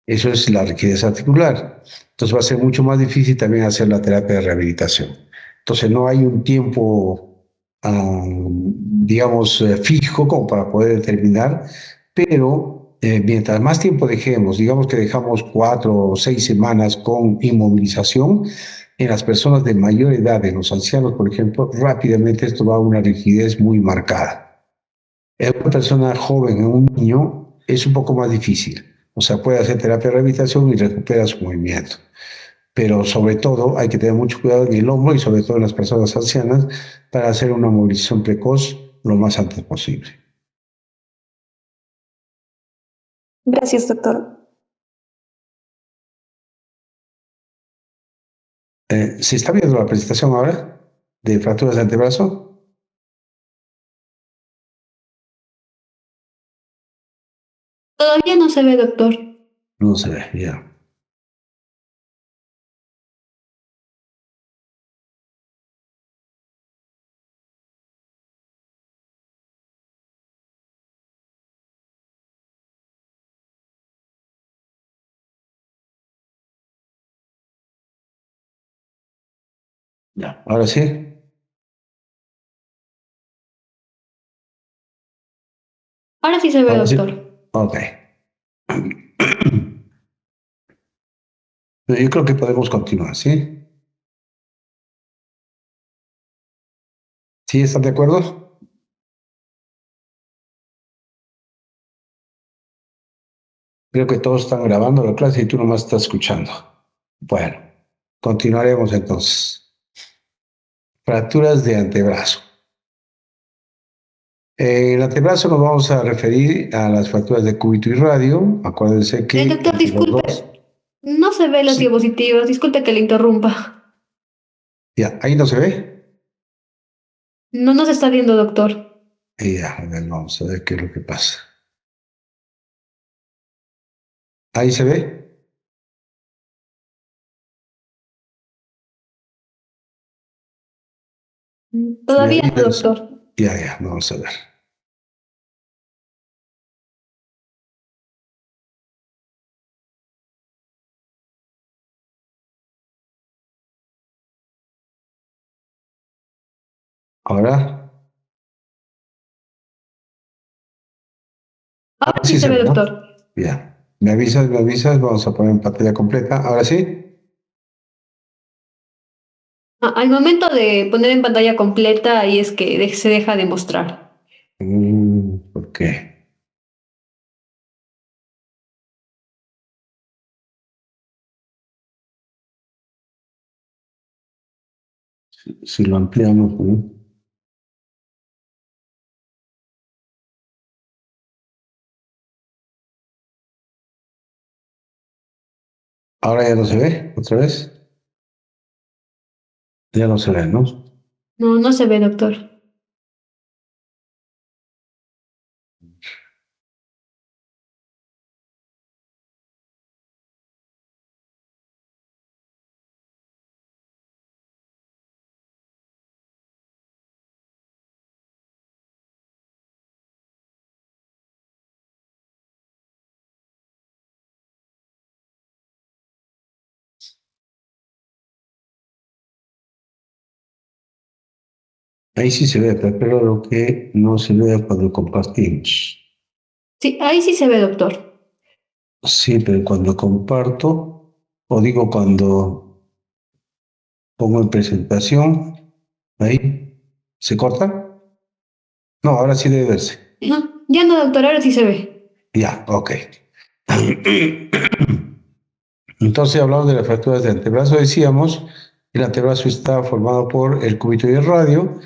Eso es la rigidez articular. Entonces va a ser mucho más difícil también hacer la terapia de rehabilitación. Entonces no hay un tiempo, digamos, fijo como para poder determinar, pero mientras más tiempo dejemos, digamos que dejamos 4 o 6 semanas con inmovilización, en las personas de mayor edad, en los ancianos, por ejemplo, rápidamente esto va a una rigidez muy marcada. En una persona joven, en un niño, es un poco más difícil. O sea, puede hacer terapia de rehabilitación y recupera su movimiento. Pero sobre todo hay que tener mucho cuidado en el hombro y sobre todo en las personas ancianas para hacer una movilización precoz lo más antes posible. Gracias, doctor. ¿Se está viendo la presentación ahora de fracturas de antebrazo? Todavía no se ve, doctor. No se ve, ya. Ya, ahora sí. Ahora sí se ve, Ahora sí. doctor. Ok. Yo creo que podemos continuar, ¿sí? ¿Sí están de acuerdo? Creo que todos están grabando la clase y tú nomás estás escuchando. Bueno, continuaremos entonces. Fracturas de antebrazo. En el antebrazo nos vamos a referir a las fracturas de cúbito y radio. Acuérdense que Doctor, entre los disculpe. dos. No se ve las Sí, diapositivas. Disculpe que le interrumpa. ya, ahí no se ve. No nos está viendo, doctor. Y ya, a ver, vamos a ver qué es lo que pasa. Ahí se ve. Ya, Todavía no, doctor. ya, vamos a ver. Ahora, Ahora ahora sí sí se se ve, ve, ¿no? doctor. Ya. Me avisas, vamos a poner en pantalla completa. Ahora sí. Al momento de poner en pantalla completa, ahí es que se deja de mostrar. ¿Por qué? Si lo ampliamos, ¿no? Ahora ya no se ve, otra vez. Ya no se ve, ¿no? No, no se ve, doctor. Ahí sí se ve, pero lo que no se ve cuando compartimos. Sí, ahí sí se ve, doctor. Sí, pero cuando comparto, o digo cuando pongo en presentación, ahí, ¿se corta? No, ahora sí debe verse. No, ya no, doctor, ahora sí se ve. Ya, ok. Entonces, hablamos de las fracturas de antebrazo, decíamos, el antebrazo está formado por el cúbito y el radio,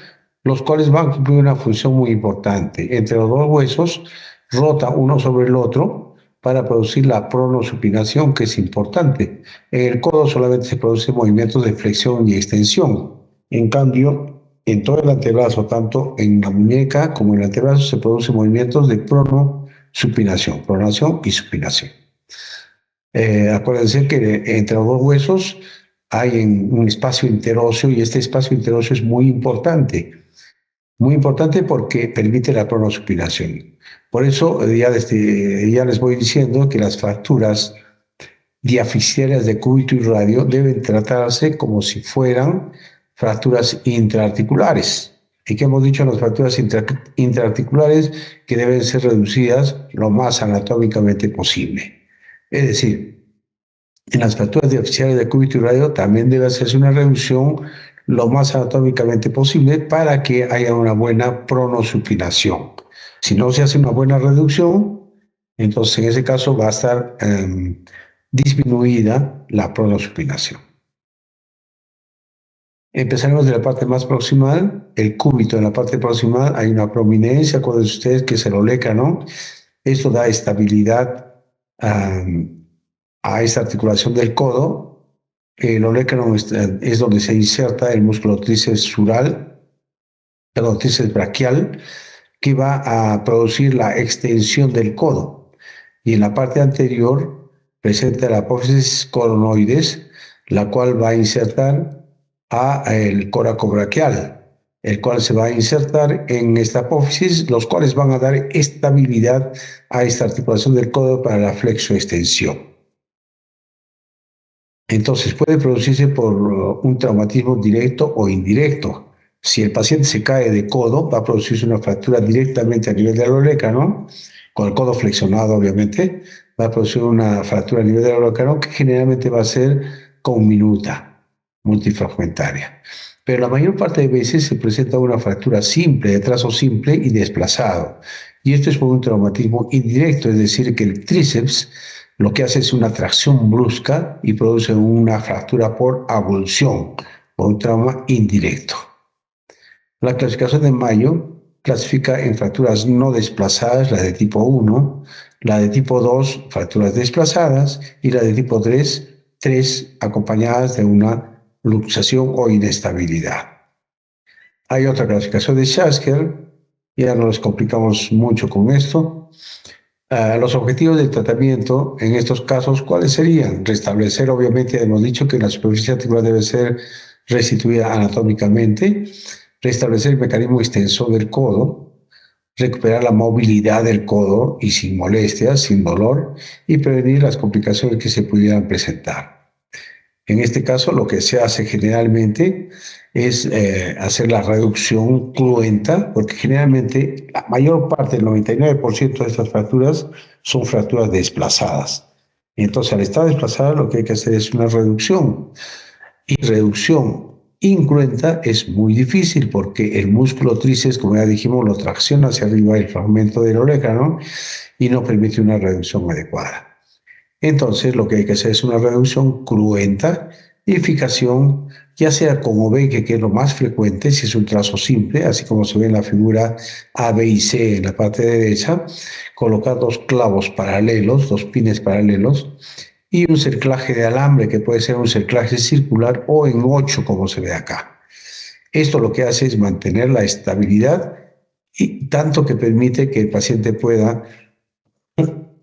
los cuales van a cumplir una función muy importante. Entre los dos huesos, rota uno sobre el otro para producir la pronosupinación, que es importante. En el codo solamente se producen movimientos de flexión y extensión. En cambio, en todo el antebrazo, tanto en la muñeca como en el antebrazo, se producen movimientos de pronosupinación, pronación y supinación. Acuérdense que entre los dos huesos hay un espacio interóseo y este espacio interóseo es muy importante porque permite la pronosupinación. Por eso ya les voy diciendo que las fracturas diaficiarias de cúbito y radio deben tratarse como si fueran fracturas intraarticulares. ¿Y qué hemos dicho en las fracturas intraarticulares? Que deben ser reducidas lo más anatómicamente posible. Es decir, en las fracturas diaficiales de cúbito y radio también debe hacerse una reducción lo más anatómicamente posible para que haya una buena pronosupinación. Si no se hace una buena reducción, entonces en ese caso va a estar disminuida la pronosupinación. Empezaremos de la parte más proximal, el cúbito. En la parte proximal hay una prominencia, acuérdense ustedes que es el olecano. Esto da estabilidad a esta articulación del codo. El olecano es donde se inserta el músculo tríceps sural, perdón, tríceps braquial, que va a producir la extensión del codo. Y en la parte anterior presenta la apófisis coronoides, la cual va a insertar a el coracobraquial, el cual se va a insertar en esta apófisis, los cuales van a dar estabilidad a esta articulación del codo para la flexoextensión. Entonces puede producirse por un traumatismo directo o indirecto. Si el paciente se cae de codo, va a producirse una fractura directamente a nivel del olecranon, con el codo flexionado obviamente, va a producir una fractura a nivel del olecranon que generalmente va a ser conminuta, multifragmentaria. Pero la mayor parte de veces se presenta una fractura simple, de trazo simple y desplazado. Y esto es por un traumatismo indirecto, es decir, que el tríceps lo que hace es una tracción brusca y produce una fractura por avulsión, o un trauma indirecto. La clasificación de Mayo clasifica en fracturas no desplazadas, la de tipo 1, la de tipo 2, fracturas desplazadas, y la de tipo 3 acompañadas de una luxación o inestabilidad. Hay otra clasificación de Schasker, ya no nos complicamos mucho con esto. Los objetivos del tratamiento en estos casos, ¿cuáles serían? Restablecer, obviamente, hemos dicho que la superficie articular debe ser restituida anatómicamente, restablecer el mecanismo extensor del codo, recuperar la movilidad del codo y sin molestias, sin dolor, y prevenir las complicaciones que se pudieran presentar. En este caso, lo que se hace generalmente es hacer la reducción cruenta, porque generalmente la mayor parte, el 99% de estas fracturas son fracturas desplazadas. Entonces, al estar desplazadas, lo que hay que hacer es una reducción. Y reducción incruenta es muy difícil porque el músculo tríceps, como ya dijimos, lo tracciona hacia arriba el fragmento del olecranon y no permite una reducción adecuada. Entonces, lo que hay que hacer es una reducción cruenta y fijación, ya sea con obenque, que es lo más frecuente, si es un trazo simple, así como se ve en la figura A, B y C en la parte derecha, colocar dos clavos paralelos, dos pines paralelos, y un cerclaje de alambre, que puede ser un cerclaje circular o en 8, como se ve acá. Esto lo que hace es mantener la estabilidad y tanto que permite que el paciente pueda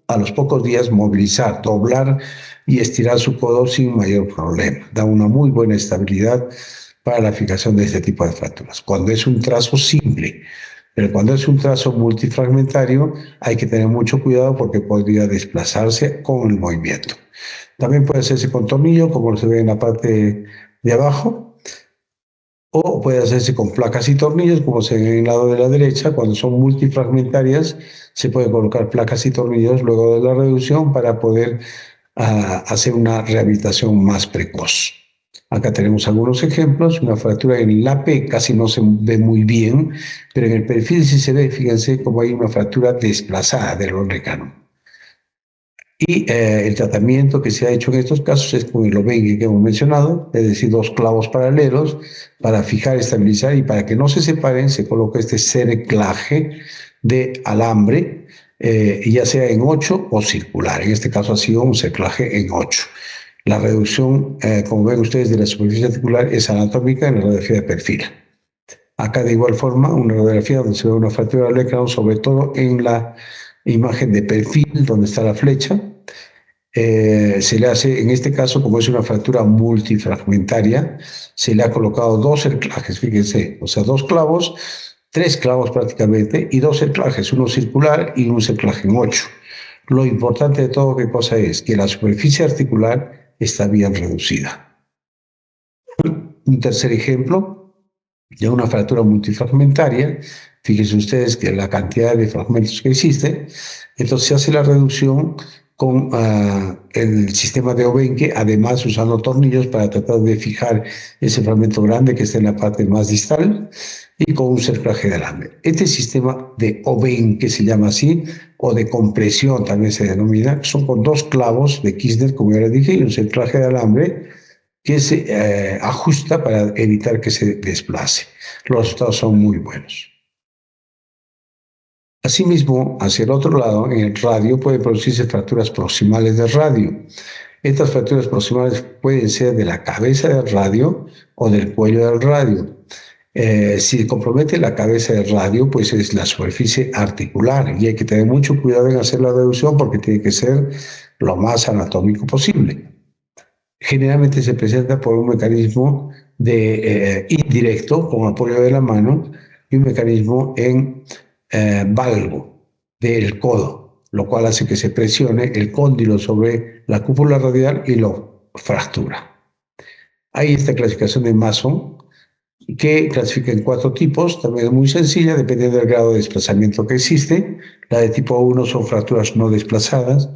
a los pocos días movilizar, doblar y estirar su codo sin mayor problema. Da una muy buena estabilidad para la fijación de este tipo de fracturas. Cuando es un trazo simple, pero cuando es un trazo multifragmentario hay que tener mucho cuidado porque podría desplazarse con el movimiento. También puede hacerse con tornillo, como se ve en la parte de abajo, o puede hacerse con placas y tornillos, como se ve en el lado de la derecha. Cuando son multifragmentarias, se puede colocar placas y tornillos luego de la reducción para poder hacer una rehabilitación más precoz. Acá tenemos algunos ejemplos. Una fractura en la P casi no se ve muy bien, pero en el perfil sí se ve, fíjense cómo hay una fractura desplazada del olecranon. Y el tratamiento que se ha hecho en estos casos es con el obenque que hemos mencionado, es decir, dos clavos paralelos para fijar, estabilizar, y para que no se separen se coloca este cerclaje de alambre, ya sea en 8 o circular. En este caso ha sido un cerclaje en 8. La reducción, como ven ustedes, de la superficie articular es anatómica en la radiografía de perfil. Acá de igual forma, una radiografía donde se ve una fractura del olecranon, sobre todo en la imagen de perfil, donde está la flecha. Se le hace, en este caso, como es una fractura multifragmentaria, se le ha colocado dos cerclajes, fíjense, o sea, dos clavos, tres clavos prácticamente, y dos cerclajes, uno circular y un cerclaje en 8. Lo importante de todo, ¿qué cosa es? Que la superficie articular está bien reducida. Un tercer ejemplo de una fractura multifragmentaria, fíjense ustedes que la cantidad de fragmentos que existe, entonces se hace la reducción con el sistema de obenque, además usando tornillos para tratar de fijar ese fragmento grande que está en la parte más distal, y con un cerclaje de alambre. Este sistema de obenque se llama así, o de compresión también se denomina, son con dos clavos de Kirchner, como ya les dije, y un cerclaje de alambre que se ajusta para evitar que se desplace. Los resultados son muy buenos. Asimismo, hacia el otro lado, en el radio, pueden producirse fracturas proximales del radio. Estas fracturas proximales pueden ser de la cabeza del radio o del cuello del radio. Si compromete la cabeza del radio, pues es la superficie articular, y hay que tener mucho cuidado en hacer la reducción porque tiene que ser lo más anatómico posible. Generalmente se presenta por un mecanismo indirecto, con apoyo de la mano, y un mecanismo en valgo del codo, lo cual hace que se presione el cóndilo sobre la cúpula radial y lo fractura. Hay esta clasificación de Mason que clasifica en 4 tipos, también es muy sencilla, dependiendo del grado de desplazamiento que existe. La de tipo 1 son fracturas no desplazadas,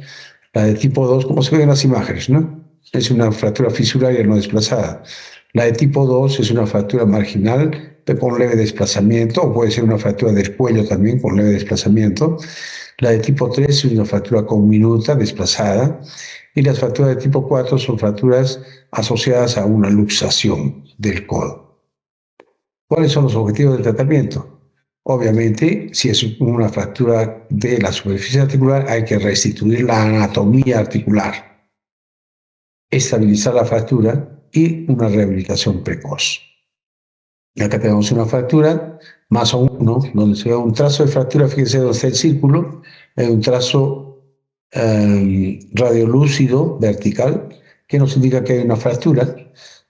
la de tipo 2, como se ve en las imágenes, ¿no? Es una fractura fisuraria no desplazada. La de tipo 2 es una fractura marginal con leve desplazamiento, o puede ser una fractura del cuello también con leve desplazamiento. La de tipo 3 es una fractura conminuta, desplazada, y las fracturas de tipo 4 son fracturas asociadas a una luxación del codo. ¿Cuáles son los objetivos del tratamiento? Obviamente, si es una fractura de la superficie articular, hay que restituir la anatomía articular, estabilizar la fractura y una rehabilitación precoz. Acá tenemos una fractura, Mason 1, donde se ve un trazo de fractura, fíjense donde está el círculo, hay un trazo radiolúcido vertical, que nos indica que hay una fractura,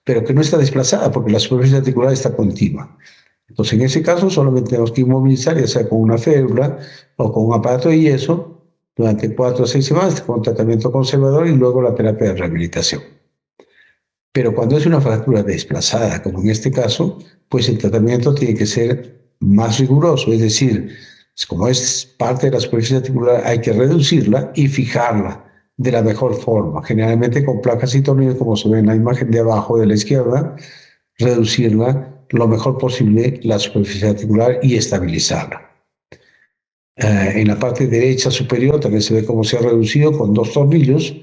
pero que no está desplazada porque la superficie articular está continua. Entonces, en ese caso, solamente tenemos que inmovilizar, ya sea con una férula o con un aparato de yeso, durante 4 a 6 semanas, con tratamiento conservador y luego la terapia de rehabilitación. Pero cuando es una fractura desplazada, como en este caso, pues el tratamiento tiene que ser más riguroso, es decir, como es parte de la superficie articular, hay que reducirla y fijarla de la mejor forma, generalmente con placas y tornillos, como se ve en la imagen de abajo de la izquierda, reducirla lo mejor posible la superficie articular y estabilizarla. En la parte derecha superior también se ve cómo se ha reducido con 2 tornillos,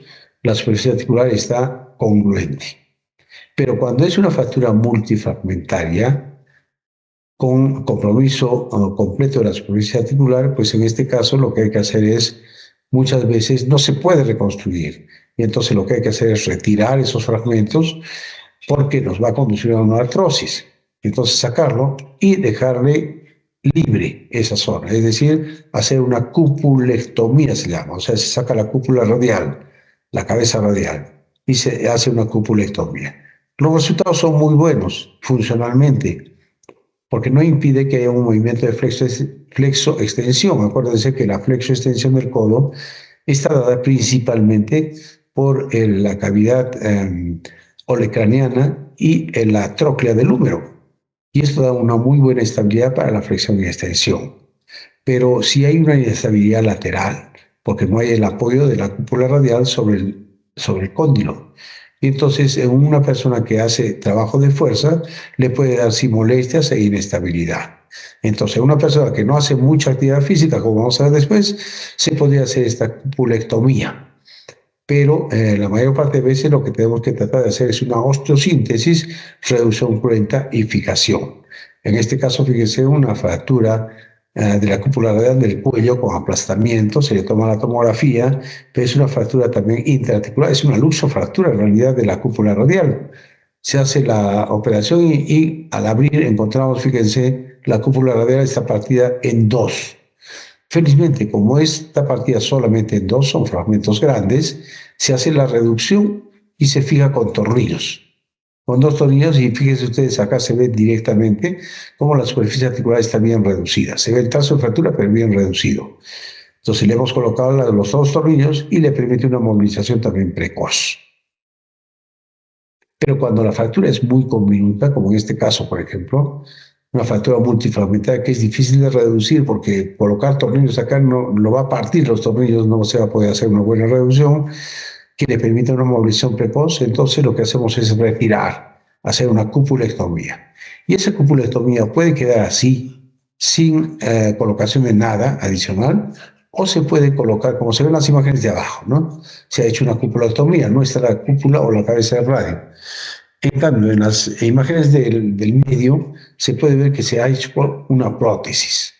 la superficie articular está congruente. Pero cuando es una fractura multifragmentaria, con compromiso completo de la superficie articular, pues en este caso lo que hay que hacer es, muchas veces no se puede reconstruir. Y entonces lo que hay que hacer es retirar esos fragmentos porque nos va a conducir a una artrosis. Entonces sacarlo y dejarle libre esa zona, es decir, hacer una cupulectomía se llama, o sea, se saca la cúpula radial, la cabeza radial, y se hace una cupulectomía. Los resultados son muy buenos funcionalmente, porque no impide que haya un movimiento de flexo-extensión. Acuérdense que la flexo-extensión del codo está dada principalmente por la cavidad olecraniana y la tróclea del húmero. Y esto da una muy buena estabilidad para la flexión y extensión. Pero si hay una inestabilidad lateral, porque no hay el apoyo de la cúpula radial sobre el cóndilo. Y entonces, en una persona que hace trabajo de fuerza, le puede dar sí molestias e inestabilidad. Entonces, una persona que no hace mucha actividad física, como vamos a ver después, se podría hacer esta cupulectomía. Pero la mayor parte de veces lo que tenemos que tratar de hacer es una osteosíntesis, reducción cruenta y fijación. En este caso, fíjense, una fractura de la cúpula radial del cuello con aplastamiento, se le toma la tomografía, pero es una fractura también intraarticular, es una luxofractura en realidad de la cúpula radial. Se hace la operación y al abrir encontramos, fíjense, la cúpula radial está partida en 2. Felizmente, como esta partida solamente en 2 son fragmentos grandes, se hace la reducción y se fija con tornillos. Con 2 tornillos, y fíjense ustedes, acá se ve directamente cómo la superficie articular está bien reducida. Se ve el trazo de fractura, pero bien reducido. Entonces le hemos colocado los 2 tornillos y le permite una movilización también precoz. Pero cuando la fractura es muy conminuta, como en este caso, por ejemplo, una fractura multifragmentaria que es difícil de reducir porque colocar tornillos acá no lo va a partir los tornillos, no se va a poder hacer una buena reducción que le permita una movilización precoz, entonces lo que hacemos es retirar, hacer una cupulectomía. Y esa cupulectomía puede quedar así, sin colocación de nada adicional, o se puede colocar, como se ven en las imágenes de abajo, ¿no? Se ha hecho una cupulectomía, no está la cúpula o la cabeza del radio. En cambio, en las imágenes del medio se puede ver que se ha hecho una prótesis.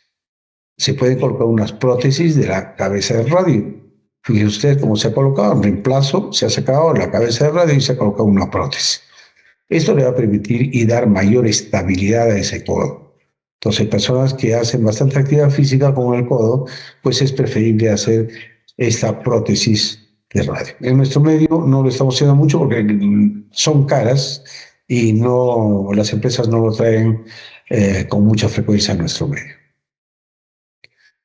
Se pueden colocar unas prótesis de la cabeza del radio. Fíjese usted cómo se ha colocado, en reemplazo se ha sacado la cabeza del radio y se ha colocado una prótesis. Esto le va a permitir y dar mayor estabilidad a ese codo. Entonces, personas que hacen bastante actividad física con el codo, pues es preferible hacer esta prótesis de radio. En nuestro medio no lo estamos haciendo mucho porque son caras y no, las empresas no lo traen con mucha frecuencia a nuestro medio.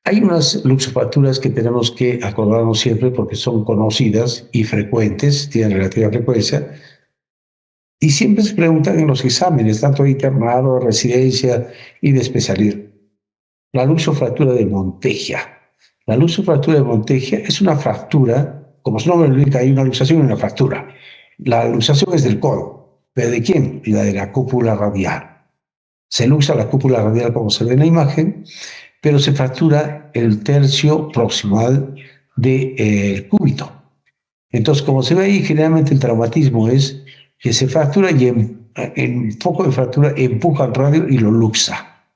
Hay unas luxofracturas que tenemos que acordarnos siempre porque son conocidas y frecuentes, tienen relativa frecuencia, y siempre se preguntan en los exámenes, tanto de internado, de residencia y de especialidad. La luxofractura de Monteggia. La luxofractura de Monteggia es una fractura, como su nombre lo indica, hay una luxación y una fractura. La luxación es del codo, ¿pero de quién? La de la cúpula radial. Se luxa la cúpula radial como se ve en la imagen, pero se fractura el tercio proximal del cúbito. Entonces, como se ve ahí, generalmente el traumatismo es que se fractura y en foco de fractura empuja al radio y lo luxa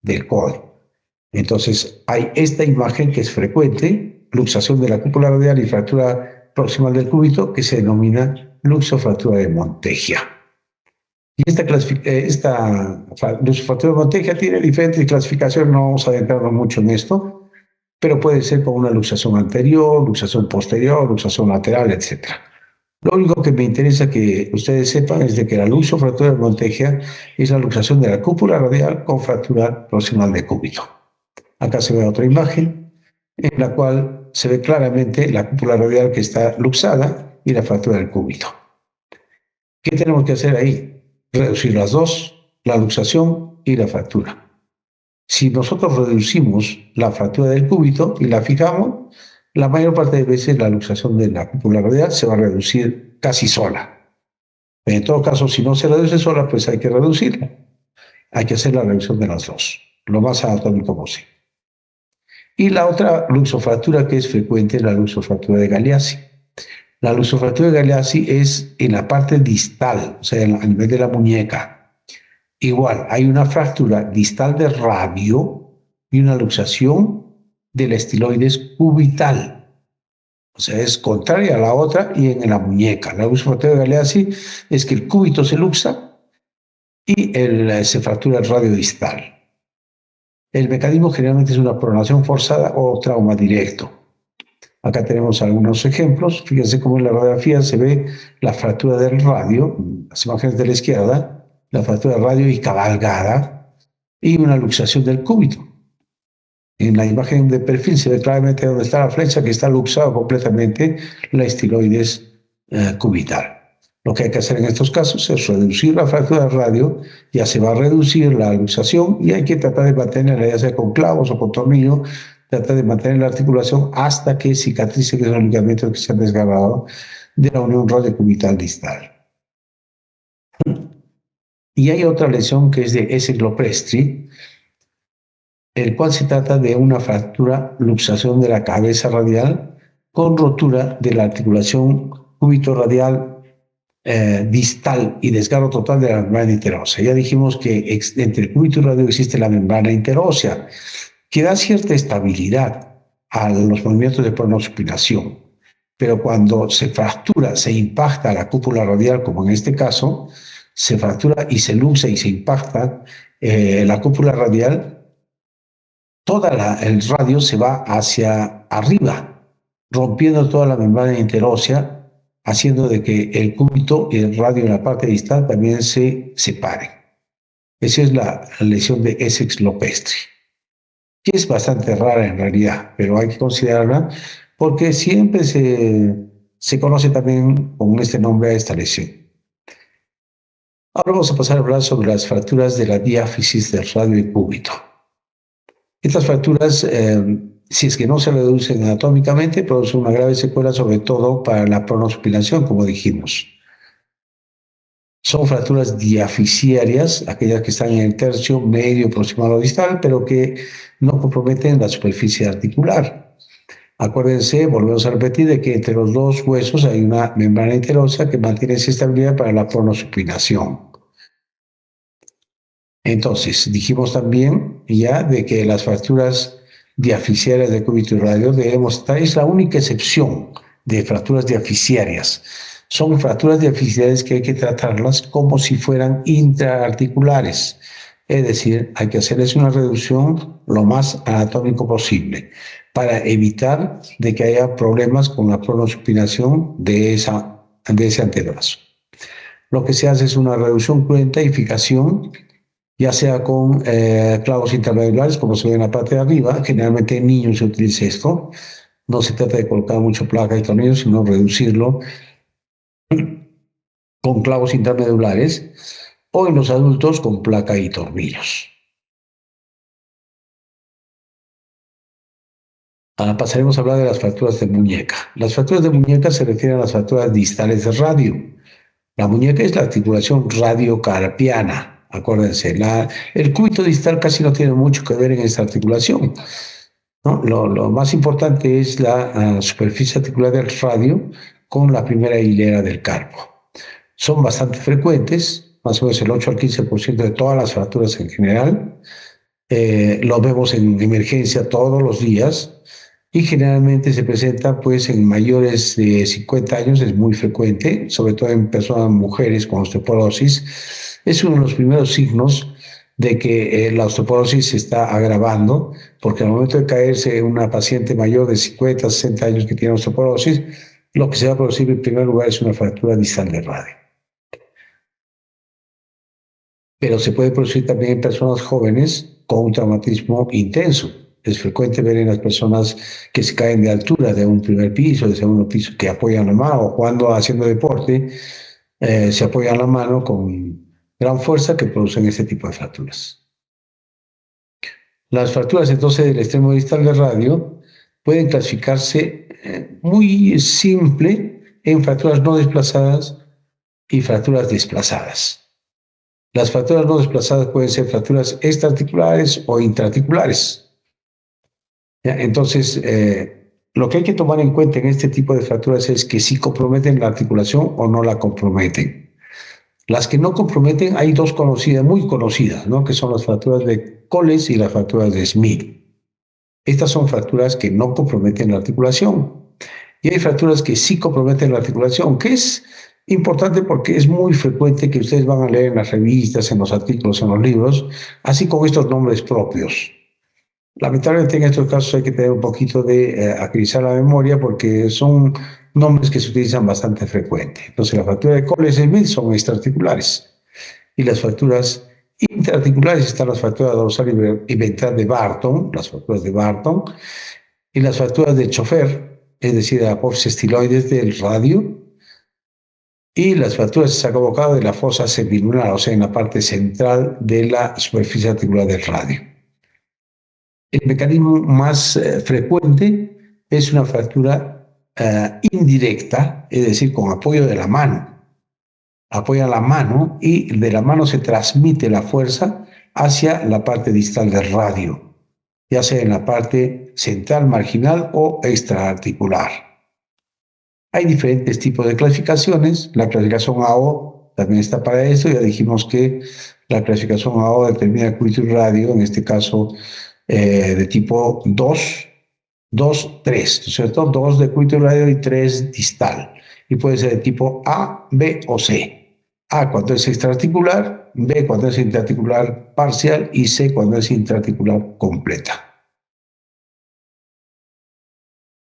del codo. Entonces, hay esta imagen que es frecuente, luxación de la cúpula radial y fractura proximal del cúbito, que se denomina luxofractura de Monteggia. Y esta luxofractura de Monteggia tiene diferentes clasificaciones, no vamos a adentrarnos mucho en esto, pero puede ser con una luxación anterior, luxación posterior, luxación lateral, etc. Lo único que me interesa que ustedes sepan es de que la luxofractura de Monteggia es la luxación de la cúpula radial con fractura proximal de cúbito. Acá se ve otra imagen en la cual se ve claramente la cúpula radial que está luxada y la fractura del cúbito. ¿Qué tenemos que hacer ahí? Reducir las dos, la luxación y la fractura. Si nosotros reducimos la fractura del cúbito y la fijamos, la mayor parte de veces la luxación de la cúpula radial se va a reducir casi sola. En todo caso, si no se reduce sola, pues hay que reducirla. Hay que hacer la reducción de las dos, lo más anatómico posible. Y la otra luxofractura que es frecuente es la luxofractura de Galeazzi. La luxofractura de Galeazzi es en la parte distal, o sea, a nivel de la muñeca. Igual, hay una fractura distal del radio y una luxación del estiloides cubital. O sea, es contraria a la otra y en la muñeca. La luxofractura de Galeazzi es que el cúbito se luxa y se fractura el radio distal. El mecanismo generalmente es una pronación forzada o trauma directo. Acá tenemos algunos ejemplos. Fíjense cómo en la radiografía se ve la fractura del radio, las imágenes de la izquierda, la fractura del radio y cabalgada, y una luxación del cúbito. En la imagen de perfil se ve claramente donde está la flecha que está luxada completamente la estiloides cubital. Lo que hay que hacer en estos casos es reducir la fractura del radio, ya se va a reducir la luxación y hay que tratar de mantenerla, ya sea con clavos o con tornillo, tratar de mantener la articulación hasta que cicatrice que son los ligamentos que se han desgarrado de la unión radiocubital distal. Y hay otra lesión que es de Essex-Lopresti, el cual se trata de una fractura, luxación de la cabeza radial con rotura de la articulación cúbito-radial distal y desgarro total de la membrana interósea. Ya dijimos que entre el cúbito y el radio existe la membrana interósea, que da cierta estabilidad a los movimientos de pronosupinación. Pero cuando se fractura, se impacta la cúpula radial, como en este caso, se fractura y se luxa y se impacta la cúpula radial, el radio se va hacia arriba, rompiendo toda la membrana interósea, haciendo de que el cúbito y el radio en la parte distal también se separen. Esa es la lesión de Essex-Lopresti, que es bastante rara en realidad, pero hay que considerarla porque siempre se conoce también con este nombre a esta lesión. Ahora vamos a pasar a hablar sobre las fracturas de la diáfisis del radio y cúbito. Estas fracturas, si es que no se reducen anatómicamente, producen una grave secuela, sobre todo para la pronosupinación, como dijimos. Son fracturas diafisiarias, aquellas que están en el tercio medio proximal o distal, pero que no comprometen la superficie articular. Acuérdense, volvemos a repetir, de que entre los dos huesos hay una membrana interósea que mantiene esa estabilidad para la pronosupinación. Entonces, dijimos también ya de que las fracturas diafisiarias de cúbito y radio debemos estar, es la única excepción de fracturas diafisiarias. Son fracturas diafisiarias que hay que tratarlas como si fueran intraarticulares. Es decir, hay que hacerles una reducción lo más anatómico posible para evitar de que haya problemas con la pronosupinación de ese antebrazo. Lo que se hace es una reducción cruenta y fijación ya sea con clavos intramedulares, como se ve en la parte de arriba. Generalmente en niños se utiliza esto. No se trata de colocar mucho placa y tornillos, sino reducirlo con clavos intramedulares, o en los adultos con placa y tornillos. Pasaremos a hablar de las fracturas de muñeca. Las fracturas de muñeca se refieren a las fracturas distales de radio. La muñeca es la articulación radiocarpiana. Acuérdense, el cúbito distal casi no tiene mucho que ver en esta articulación, ¿no? Lo más importante es la superficie articular del radio con la primera hilera del carpo. Son bastante frecuentes, más o menos el 8 al 15% de todas las fracturas en general. Lo vemos en emergencia todos los días y generalmente se presenta pues en mayores de 50 años, es muy frecuente, sobre todo en personas mujeres con osteoporosis. Es uno de los primeros signos de que la osteoporosis se está agravando, porque al momento de caerse una paciente mayor de 50, 60 años que tiene osteoporosis, lo que se va a producir en primer lugar es una fractura distal de radio. Pero se puede producir también en personas jóvenes con un traumatismo intenso. Es frecuente ver en las personas que se caen de altura de un primer piso, de segundo piso, que apoyan la mano, o cuando haciendo deporte se apoyan la mano con gran fuerza, que producen este tipo de fracturas. Las fracturas entonces del extremo distal del radio pueden clasificarse muy simple en fracturas no desplazadas y fracturas desplazadas. Las fracturas no desplazadas pueden ser fracturas extraarticulares o intraarticulares. ¿Ya? Entonces, lo que hay que tomar en cuenta en este tipo de fracturas es que si comprometen la articulación o no la comprometen. Las que no comprometen, hay dos conocidas, muy conocidas, ¿no? Que son las fracturas de Coles y las fracturas de Smith. Estas son fracturas que no comprometen la articulación. Y hay fracturas que sí comprometen la articulación, que es importante porque es muy frecuente que ustedes van a leer en las revistas, en los artículos, en los libros, así con estos nombres propios. Lamentablemente en estos casos hay que tener un poquito de agilizar la memoria porque son nombres que se utilizan bastante frecuente. Entonces la fractura de Coles-Smith son extraarticulares y las fracturas intraarticulares están las fracturas dorsal y ventral de Barton, las fracturas de Barton, y las fracturas de Schofer, es decir, de la apófisis estiloides del radio, y las fracturas de saco bocado de la fosa semilunar, o sea, en la parte central de la superficie articular del radio. El mecanismo más frecuente es una fractura indirecta, es decir, con apoyo de la mano. Apoya la mano y de la mano se transmite la fuerza hacia la parte distal del radio, ya sea en la parte central marginal o extraarticular. Hay diferentes tipos de clasificaciones. La clasificación AO también está para eso. Ya dijimos que la clasificación AO determina el cúbito y radio, en este caso de tipo 2, 2, 3, ¿no es cierto? 2 de cúbito y radio y 3 distal. Y puede ser de tipo A, B o C. A cuando es extraarticular, B cuando es intraarticular parcial y C cuando es intraarticular completa.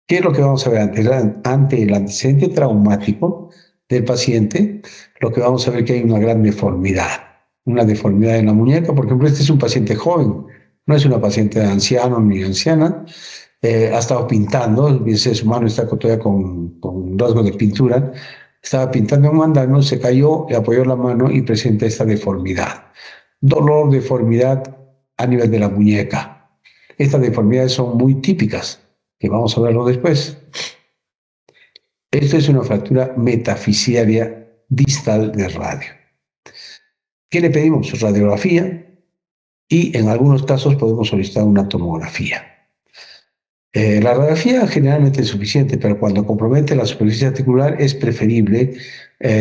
¿Qué es lo que vamos a ver ante el antecedente traumático del paciente? Lo que vamos a ver es que hay una gran deformidad. Una deformidad en la muñeca. Por ejemplo, este es un paciente joven, no es una paciente anciano ni anciana. Ha estado pintando, su mano está todavía con rasgos de pintura. Estaba pintando un andamio, se cayó, le apoyó la mano y presenta esta deformidad. Dolor, deformidad a nivel de la muñeca. Estas deformidades son muy típicas, que vamos a verlo después. Esto es una fractura metafisiaria distal de radio. ¿Qué le pedimos? Radiografía y en algunos casos podemos solicitar una tomografía. La radiografía generalmente es suficiente, pero cuando compromete la superficie articular es preferible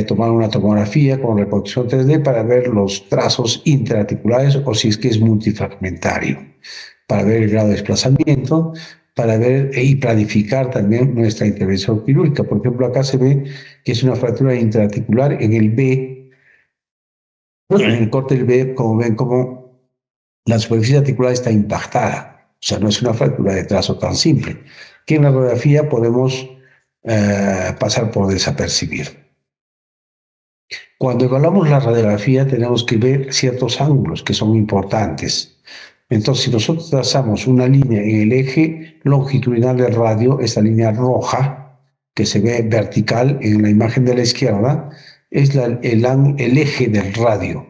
tomar una tomografía con reproducción 3D para ver los trazos intraarticulares o si es que es multifragmentario, para ver el grado de desplazamiento, para ver y planificar también nuestra intervención quirúrgica. Por ejemplo, acá se ve que es una fractura intraarticular en el B, en el corte del B, como ven, como la superficie articular está impactada. O sea, no es una fractura de trazo tan simple, que en la radiografía podemos pasar por desapercibir. Cuando evaluamos la radiografía tenemos que ver ciertos ángulos que son importantes. Entonces, si nosotros trazamos una línea en el eje longitudinal del radio, esta línea roja que se ve vertical en la imagen de la izquierda, es el eje del radio.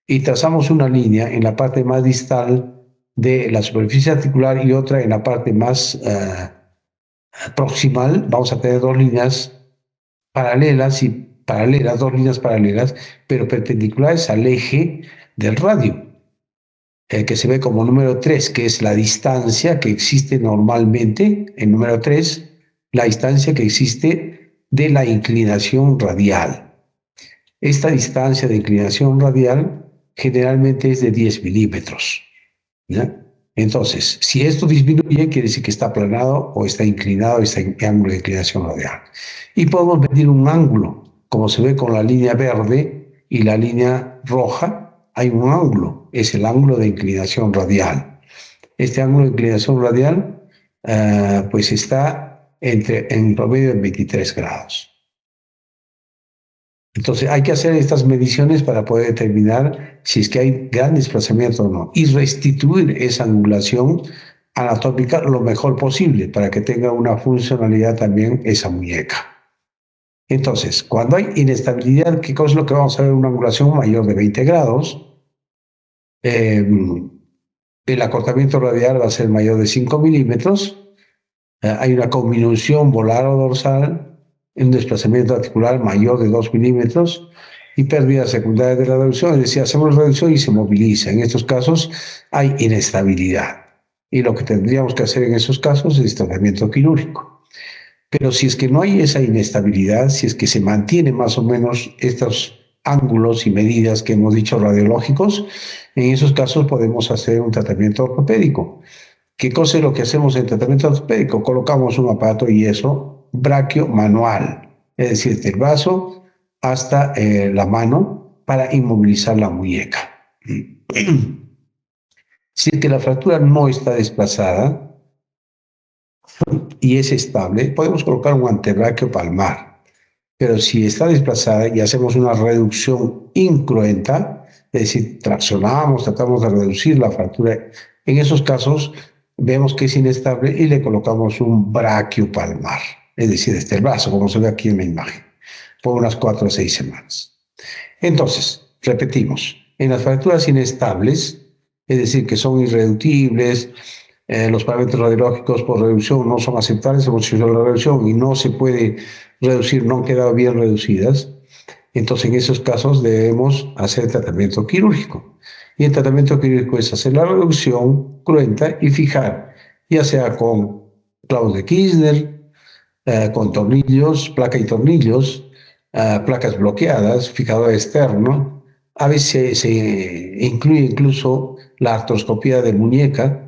Y trazamos una línea en la parte más distal de la superficie articular y otra en la parte más proximal. Vamos a tener dos líneas paralelas, dos líneas paralelas, pero perpendiculares al eje del radio, que se ve como número 3, que es la distancia que existe normalmente, el número 3, la distancia que existe de la inclinación radial. Esta distancia de inclinación radial generalmente es de 10 milímetros, ¿ya? Entonces, si esto disminuye, quiere decir que está aplanado o está inclinado, está en ángulo de inclinación radial. Y podemos medir un ángulo, como se ve con la línea verde y la línea roja, hay un ángulo, es el ángulo de inclinación radial. Este ángulo de inclinación radial pues está en promedio en 23 grados. Entonces hay que hacer estas mediciones para poder determinar si es que hay gran desplazamiento o no y restituir esa angulación anatómica lo mejor posible para que tenga una funcionalidad también esa muñeca. Entonces, cuando hay inestabilidad, ¿qué cosa es lo que vamos a ver? Una angulación mayor de 20 grados. El acortamiento radial va a ser mayor de 5 milímetros. Hay una conminución volar o dorsal, un desplazamiento articular mayor de 2 milímetros y pérdidas secundarias de la reducción. Es decir, hacemos reducción y se moviliza. En estos casos hay inestabilidad. Y lo que tendríamos que hacer en esos casos es tratamiento quirúrgico. Pero si es que no hay esa inestabilidad, si es que se mantiene más o menos estos ángulos y medidas que hemos dicho radiológicos, en esos casos podemos hacer un tratamiento ortopédico. ¿Qué cosa es lo que hacemos en tratamiento ortopédico? Colocamos un aparato de yeso braquio manual, es decir, del brazo hasta la mano para inmovilizar la muñeca. Si es que la fractura no está desplazada y es estable, podemos colocar un antebraquio palmar. Pero si está desplazada y hacemos una reducción incruenta, es decir, traccionamos, tratamos de reducir la fractura, en esos casos vemos que es inestable y le colocamos un braquio palmar, es decir, este el brazo, como se ve aquí en la imagen, por unas 4 a 6 semanas. Entonces, repetimos, en las fracturas inestables, es decir, que son irreductibles, los parámetros radiológicos por reducción no son aceptables, hemos hecho la reducción y no se puede reducir, no han quedado bien reducidas, entonces en esos casos debemos hacer tratamiento quirúrgico. Y el tratamiento quirúrgico es hacer la reducción cruenta y fijar, ya sea con clavos de Kirchner, con tornillos, placa y tornillos, placas bloqueadas, fijador externo. A veces se incluye incluso la artroscopía de muñeca,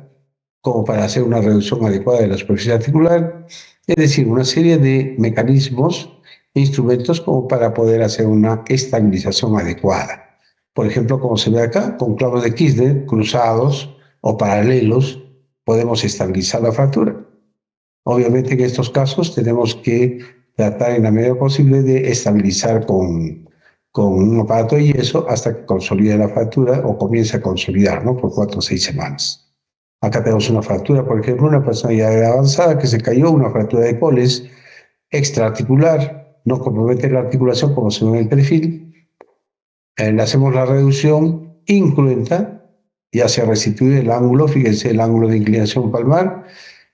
como para hacer una reducción adecuada de la superficie articular, es decir, una serie de mecanismos e instrumentos como para poder hacer una estabilización adecuada. Por ejemplo, como se ve acá, con clavos de Kirchner cruzados o paralelos, podemos estabilizar la fractura. Obviamente en estos casos tenemos que tratar en la medida posible de estabilizar con un aparato de yeso hasta que consolide la fractura o comience a consolidar, ¿no? Por 4 o 6 semanas. Acá tenemos una fractura, por ejemplo, una persona ya de edad avanzada que se cayó, una fractura de coles extraarticular, no compromete la articulación como se ve en el perfil. Le hacemos la reducción incruenta, ya se ha restituido el ángulo, fíjense el ángulo de inclinación palmar,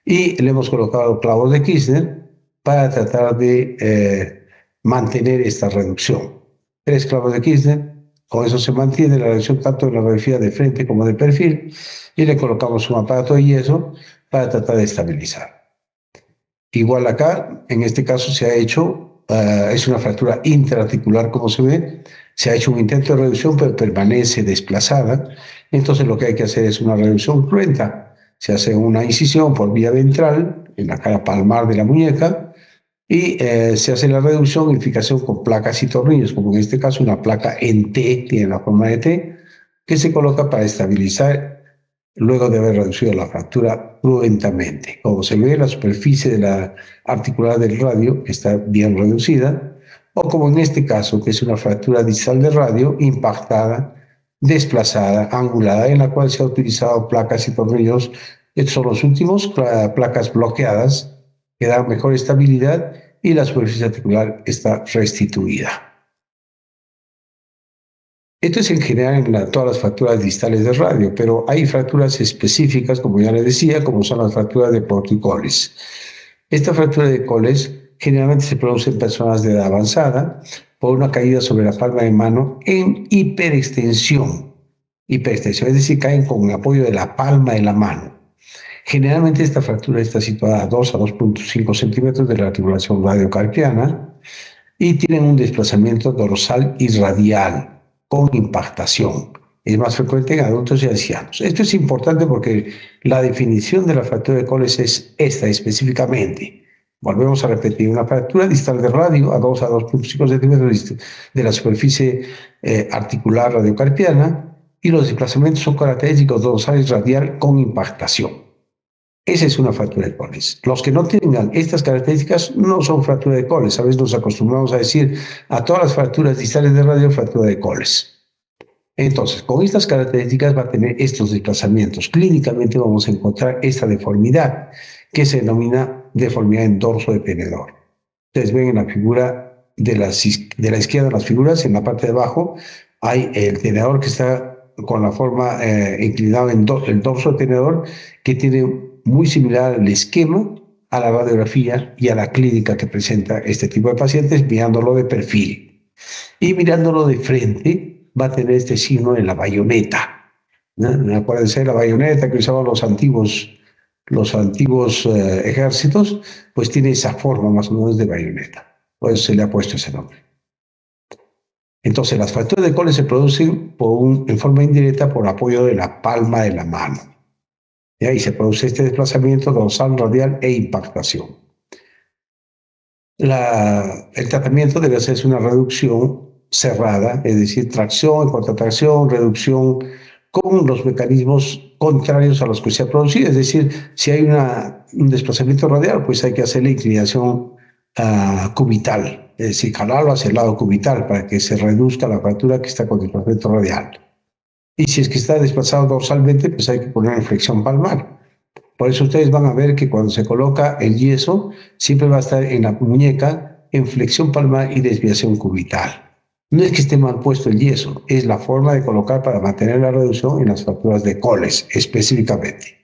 y le hemos colocado clavos de Kirchner para tratar de mantener esta reducción. 3 clavos de Kirchner, con eso se mantiene la reducción tanto de la radiografía de frente como de perfil, y le colocamos un aparato de yeso para tratar de estabilizar. Igual acá, en este caso se ha hecho, es una fractura interarticular como se ve, se ha hecho un intento de reducción pero permanece desplazada, entonces lo que hay que hacer es una reducción cruenta. Se hace una incisión por vía ventral en la cara palmar de la muñeca y se hace la reducción y fijación con placas y tornillos, como en este caso una placa en T, tiene la forma de T, que se coloca para estabilizar luego de haber reducido la fractura cruentamente. Como se ve, la superficie de la articular del radio está bien reducida, o como en este caso, que es una fractura distal de radio impactada, desplazada, angulada, en la cual se ha utilizado placas y tornillos. Estos son los últimos, placas bloqueadas, que dan mejor estabilidad y la superficie articular está restituida. Esto es en general en todas las fracturas distales de radio, pero hay fracturas específicas, como ya les decía, como son las fracturas de porticoles. Esta fractura de coles generalmente se produce en personas de edad avanzada por una caída sobre la palma de mano en hiperextensión. Hiperextensión, es decir, caen con el apoyo de la palma de la mano. Generalmente esta fractura está situada a 2 a 2.5 centímetros de la articulación radiocarpiana y tienen un desplazamiento dorsal y radial con impactación. Es más frecuente en adultos y ancianos. Esto es importante porque la definición de la fractura de coles es esta específicamente. Volvemos a repetir, una fractura distal de radio a 2 a 2.5 centímetros de la superficie articular radiocarpiana, y los desplazamientos son característicos dorsal y radial con impactación. Esa es una fractura de coles. Los que no tengan estas características no son fractura de coles. A veces nos acostumbramos a decir a todas las fracturas distales de radio fractura de coles. Entonces, con estas características va a tener estos desplazamientos. Clínicamente vamos a encontrar esta deformidad, que se denomina deformidad en dorso de tenedor. Ustedes ven en la figura de la izquierda, las figuras, en la parte de abajo, hay el tenedor que está con la forma inclinado en el dorso de tenedor, que tiene muy similar al esquema, a la radiografía y a la clínica que presenta este tipo de pacientes, mirándolo de perfil. Y mirándolo de frente, va a tener este signo de la bayoneta, ¿no? Acuérdense de la bayoneta que usaban los antiguos ejércitos, pues tiene esa forma más o menos de bayoneta. Por eso se le ha puesto ese nombre. Entonces, las fracturas de coles se producen en forma indirecta por apoyo de la palma de la mano. Y ahí se produce este desplazamiento dorsal, radial e impactación. El tratamiento debe hacerse una reducción cerrada, es decir, tracción, contratracción, reducción, con los mecanismos contrarios a los que se ha producido. Es decir, si hay un desplazamiento radial, pues hay que hacer la inclinación cubital, es decir, jalarlo hacia el lado cubital para que se reduzca la fractura que está con desplazamiento radial. Y si es que está desplazado dorsalmente, pues hay que poner en flexión palmar. Por eso ustedes van a ver que cuando se coloca el yeso, siempre va a estar en la muñeca en flexión palmar y desviación cubital. No es que esté mal puesto el yeso, es la forma de colocar para mantener la reducción en las fracturas de coles específicamente.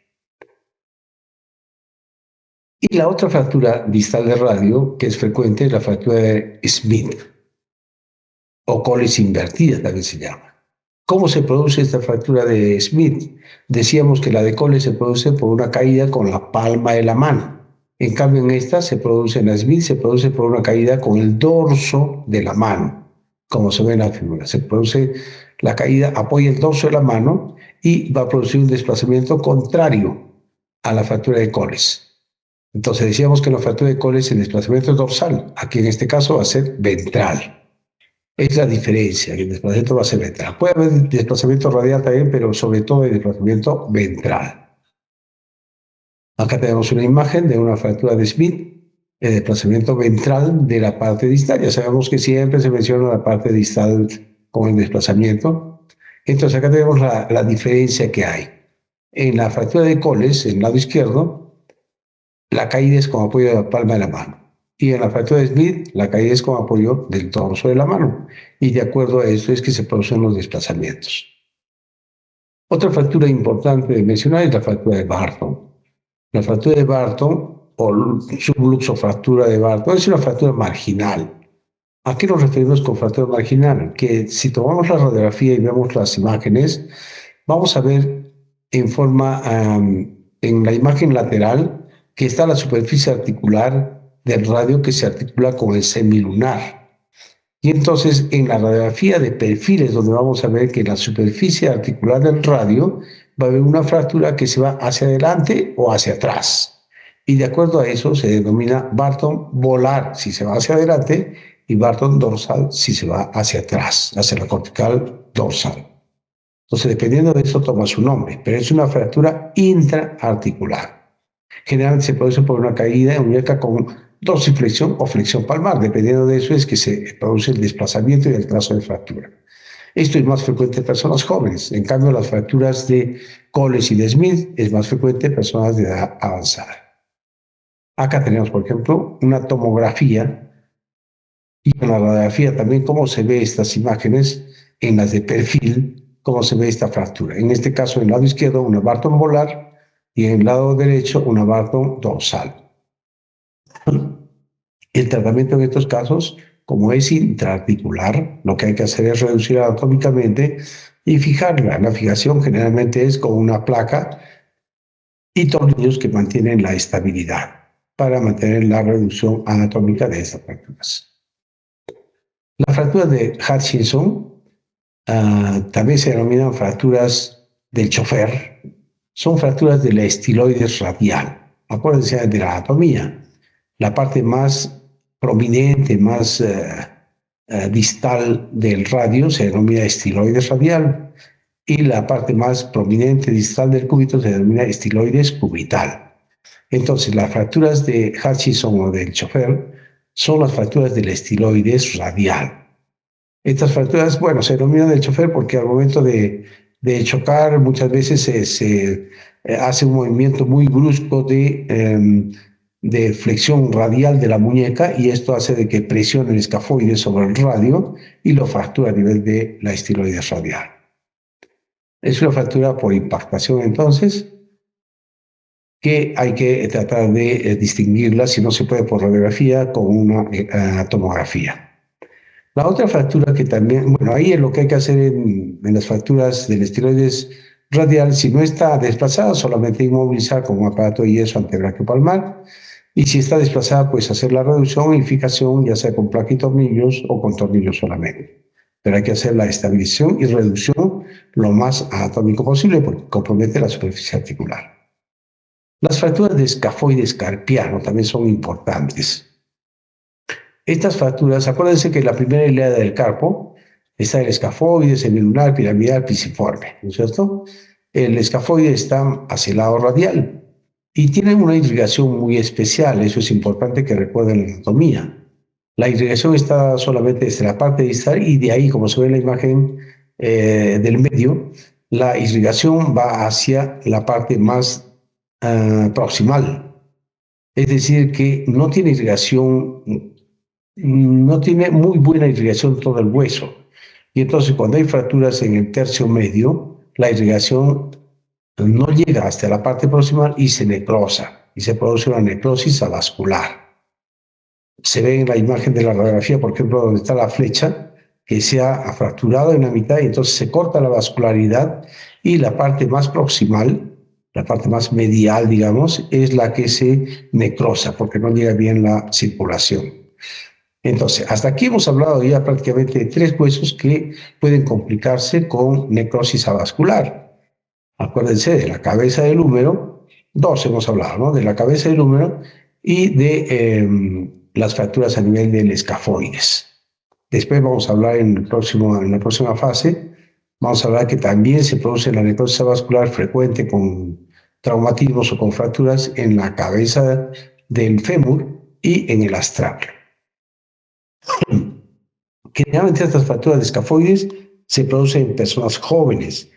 Y la otra fractura distal de radio, que es frecuente, es la fractura de Smith, o coles invertida también se llama. ¿Cómo se produce esta fractura de Smith? Decíamos que la de coles se produce por una caída con la palma de la mano. En cambio, en esta en la Smith se produce por una caída con el dorso de la mano, como se ve en la figura. Se produce la caída, apoya el dorso de la mano y va a producir un desplazamiento contrario a la fractura de coles. Entonces decíamos que en la fractura de coles el desplazamiento es dorsal. Aquí en este caso va a ser ventral. Es la diferencia, el desplazamiento va a ser ventral. Puede haber desplazamiento radial también, pero sobre todo el desplazamiento ventral. Acá tenemos una imagen de una fractura de Smith, el desplazamiento ventral de la parte distal. Ya sabemos que siempre se menciona la parte distal con el desplazamiento. Entonces acá tenemos la diferencia que hay. En la fractura de coles, en el lado izquierdo, la caída es con apoyo de la palma de la mano. Y en la fractura de Smith, la caída es con apoyo del torso de la mano. Y de acuerdo a eso es que se producen los desplazamientos. Otra fractura importante de mencionar es la fractura de Barton. La fractura de Barton, o subluxofractura de Barton, es una fractura marginal. ¿A qué nos referimos con fractura marginal? Que si tomamos la radiografía y vemos las imágenes, vamos a ver en la imagen lateral que está la superficie articular del radio que se articula con el semilunar. Y entonces en la radiografía de perfiles, donde vamos a ver que en la superficie articular del radio va a haber una fractura que se va hacia adelante o hacia atrás. Y de acuerdo a eso se denomina Barton volar si se va hacia adelante y Barton dorsal si se va hacia atrás, hacia la cortical dorsal. Entonces, dependiendo de eso, toma su nombre, pero es una fractura intraarticular. Generalmente se produce por una caída en muñeca con dorsiflexión o flexión palmar. Dependiendo de eso es que se produce el desplazamiento y el trazo de fractura. Esto es más frecuente en personas jóvenes. En cambio, las fracturas de College y de Smith es más frecuente en personas de edad avanzada. Acá tenemos, por ejemplo, una tomografía y en la radiografía también cómo se ve estas imágenes en las de perfil, cómo se ve esta fractura. En este caso, en el lado izquierdo, una Barton volar y en el lado derecho, una Barton dorsal. El tratamiento en estos casos, como es intraarticular, lo que hay que hacer es reducir anatómicamente y fijarla. La fijación generalmente es con una placa y tornillos que mantienen la estabilidad para mantener la reducción anatómica de estas fracturas. Las fracturas de Hutchinson también se denominan fracturas del chofer. Son fracturas de la estiloides radial. Acuérdense de la anatomía. La parte más prominente, más distal del radio se denomina estiloides radial y la parte más prominente distal del cúbito se denomina estiloides cubital. Entonces, las fracturas de Hutchinson o del chofer son las fracturas del estiloides radial. Estas fracturas, bueno, se denominan del chofer porque al momento de chocar muchas veces se hace un movimiento muy brusco de flexión radial de la muñeca y esto hace de que presione el escafoide sobre el radio y lo fractura a nivel de la estiloides radial. Es una fractura por impactación entonces que hay que tratar de distinguirla, si no se puede por radiografía, con una tomografía. La otra fractura que también, bueno, ahí es lo que hay que hacer en las fracturas del estiloides radial, si no está desplazada, solamente inmovilizar con un aparato de yeso antebrachiopalmar, y si está desplazada, pues hacer la reducción y fijación, ya sea con placa y tornillos o con tornillos solamente. Pero hay que hacer la estabilización y reducción lo más anatómico posible porque compromete la superficie articular. Las fracturas de escafoides carpiano también son importantes. Estas fracturas, acuérdense que la primera hilera del carpo está el escafoide, semilunar, piramidal, pisiforme, ¿no es cierto? El escafoide está hacia el lado radial y tienen una irrigación muy especial, eso es importante que recuerden la anatomía. La irrigación está solamente desde la parte distal y de ahí, como se ve en la imagen del medio, la irrigación va hacia la parte más proximal. Es decir, que no tiene irrigación, no tiene muy buena irrigación todo el hueso. Y entonces cuando hay fracturas en el tercio medio, la irrigación no llega hasta la parte proximal y se necrosa, y se produce una necrosis avascular. Se ve en la imagen de la radiografía, por ejemplo, donde está la flecha, que se ha fracturado en la mitad y entonces se corta la vascularidad y la parte más proximal, la parte más medial, digamos, es la que se necrosa porque no llega bien la circulación. Entonces, hasta aquí hemos hablado ya prácticamente de 3 huesos que pueden complicarse con necrosis avascular. Acuérdense de la cabeza del húmero, 2 hemos hablado, ¿no? De la cabeza del húmero y de las fracturas a nivel del escafoides. Después vamos a hablar en la próxima fase, vamos a hablar que también se produce la necrosis avascular frecuente con traumatismos o con fracturas en la cabeza del fémur y en el astral. Generalmente estas fracturas de escafoides se producen en personas jóvenes